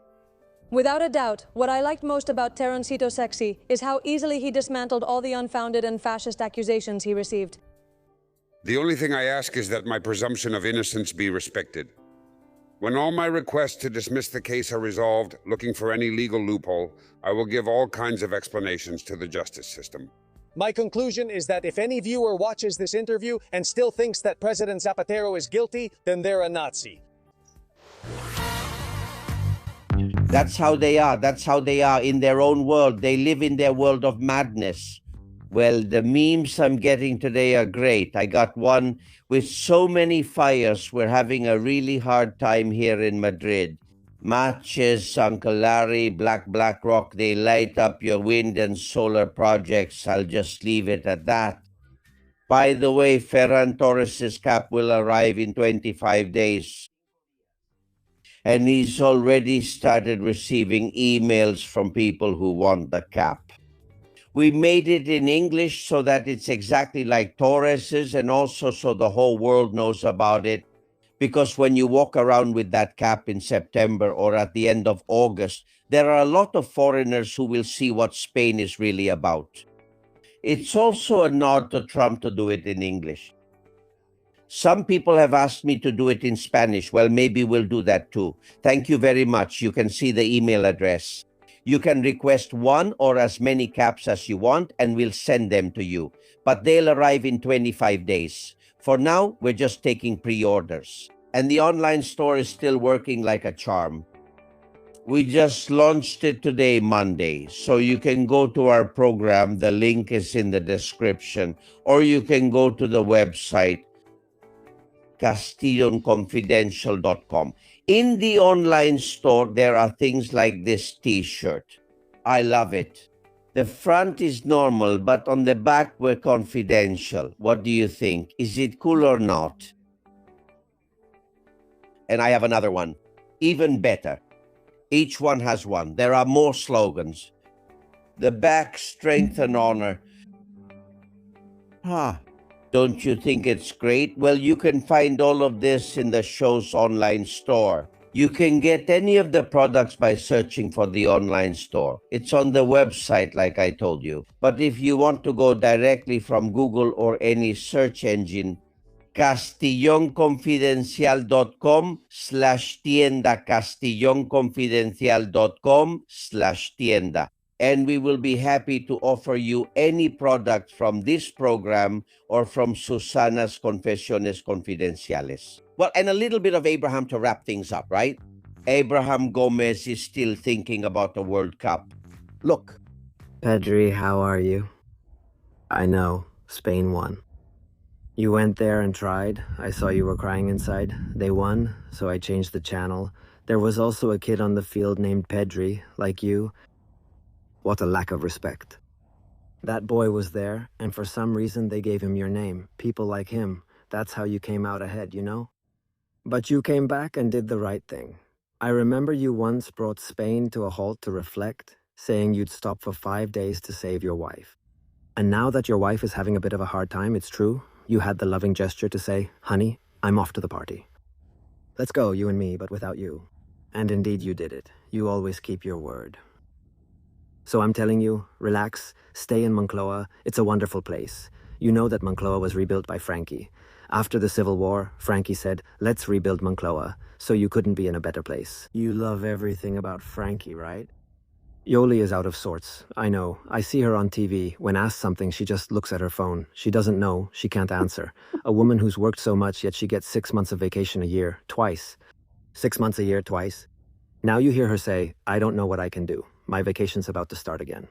Without a doubt, what I liked most about Terroncito Sexy is how easily he dismantled all the unfounded and fascist accusations he received. The only thing I ask is that my presumption of innocence be respected. When all my requests to dismiss the case are resolved, looking for any legal loophole, I will give all kinds of explanations to the justice system. My conclusion is that if any viewer watches this interview and still thinks that President Zapatero is guilty, then they're a Nazi. That's how they are. That's how they are in their own world. They live in their world of madness. Well, the memes I'm getting today are great. I got one with so many fires. We're having a really hard time here in Madrid. Matches, Uncle Larry, Black Rock, they light up your wind and solar projects. I'll just leave it at that. By the way, Ferran Torres' cap will arrive in 25 days. And he's already started receiving emails from people who want the cap. We made it in English so that it's exactly like Torres's, and also so the whole world knows about it. Because when you walk around with that cap in September or at the end of August, there are a lot of foreigners who will see what Spain is really about. It's also a nod to Trump to do it in English. Some people have asked me to do it in Spanish. Well, maybe we'll do that too. Thank you very much. You can see the email address. You can request one or as many caps as you want, and we'll send them to you. But they'll arrive in 25 days. For now, we're just taking pre-orders. And the online store is still working like a charm. We just launched it today, Monday. So you can go to our program. The link is in the description. Or you can go to the website, castillonconfidential.com. In the online store, there are things like this t-shirt. I love it. The front is normal, but on the back, we're confidential. What do you think? Is it cool or not? And I have another one. Even better. Each one has one. There are more slogans. The back, strength and honor. Don't you think it's great? Well, you can find all of this in the show's online store. You can get any of the products by searching for the online store. It's on the website, like I told you. But if you want to go directly from Google or any search engine, castillonconfidencial.com/tienda, castillonconfidencial.com/tienda. And we will be happy to offer you any product from this program or from Susana's Confesiones Confidenciales. Well, and a little bit of Abraham to wrap things up, right? Abraham Gomez is still thinking about the World Cup. Look. Pedri, how are you? I know, Spain won. You went there and tried. I saw you were crying inside. They won, so I changed the channel. There was also a kid on the field named Pedri, like you. What a lack of respect. That boy was there, and for some reason they gave him your name. People like him. That's how you came out ahead, you know? But you came back and did the right thing. I remember you once brought Spain to a halt to reflect, saying you'd stop for 5 days to save your wife. And now that your wife is having a bit of a hard time, it's true, you had the loving gesture to say, honey, I'm off to the party. Let's go, you and me, but without you. And indeed you did it. You always keep your word. So I'm telling you, relax, stay in Moncloa. It's a wonderful place. You know that Moncloa was rebuilt by Frankie. After the Civil War, Frankie said, let's rebuild Moncloa, so you couldn't be in a better place. You love everything about Frankie, right? Yoli is out of sorts. I know. I see her on TV. When asked something, she just looks at her phone. She doesn't know. She can't answer. A woman who's worked so much, yet she gets 6 months of vacation a year, twice. 6 months a year, twice. Now you hear her say, I don't know what I can do. My vacation's about to start again.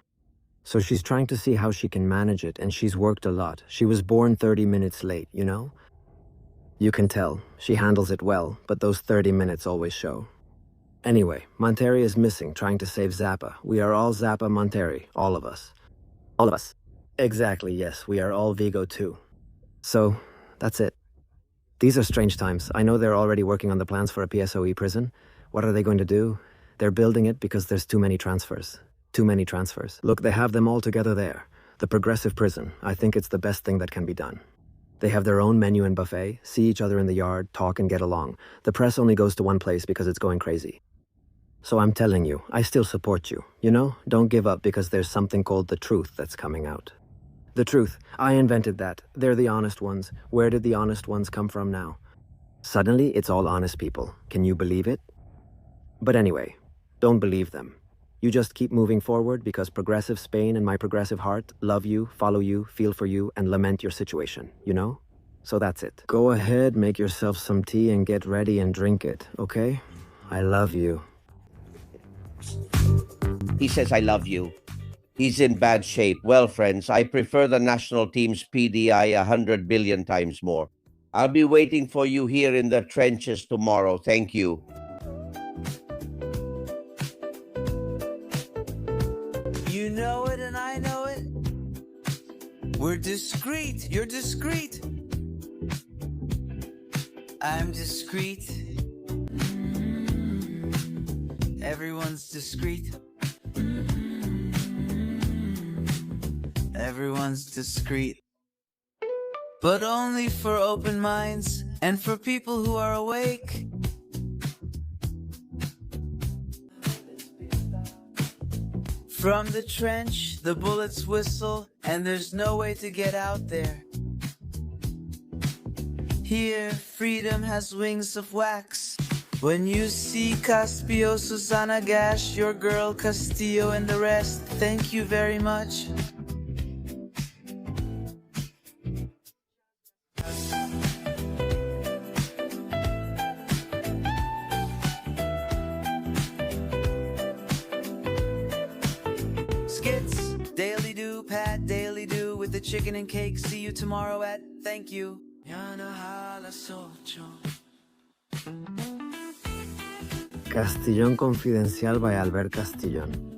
So she's trying to see how she can manage it, and she's worked a lot. She was born 30 minutes late, you know? You can tell. She handles it well, but those 30 minutes always show. Anyway, Monteri is missing, trying to save Zappa. We are all Zappa Monteri, all of us. All of us. Exactly, yes, we are all Vigo too. So, That's it. These are strange times. I know they're already working on the plans for a PSOE prison. What are they going to do? They're building it because there's too many transfers. Too many transfers. Look, they have them all together there. The progressive prison. I think it's the best thing that can be done. They have their own menu and buffet, see each other in the yard, talk and get along. The press only goes to one place because it's going crazy. So I'm telling you, I still support you. You know, don't give up because there's something called the truth that's coming out. The truth. I invented that. They're the honest ones. Where did the honest ones come from now? Suddenly, it's all honest people. Can you believe it? But anyway, don't believe them. You just keep moving forward because progressive Spain and my progressive heart love you, follow you, feel for you, and lament your situation, you know? So that's it. Go ahead, make yourself some tea and get ready and drink it, okay? I love you. He says, I love you. He's in bad shape. Well, friends, I prefer the national team's PDI 100 billion times more. I'll be waiting for you here in the trenches tomorrow. Thank you. You know it and I know it. We're discreet. You're discreet. I'm discreet. Everyone's discreet. Everyone's discreet. But only for open minds and for people who are awake. From the trench, the bullets whistle, and there's no way to get out there. Here, freedom has wings of wax. When you see Caspio, Susana Gash, your girl Castillo and the rest, thank you very much. The chicken and cake, see you tomorrow at thank you. Castillón Confidencial by Albert Castillón.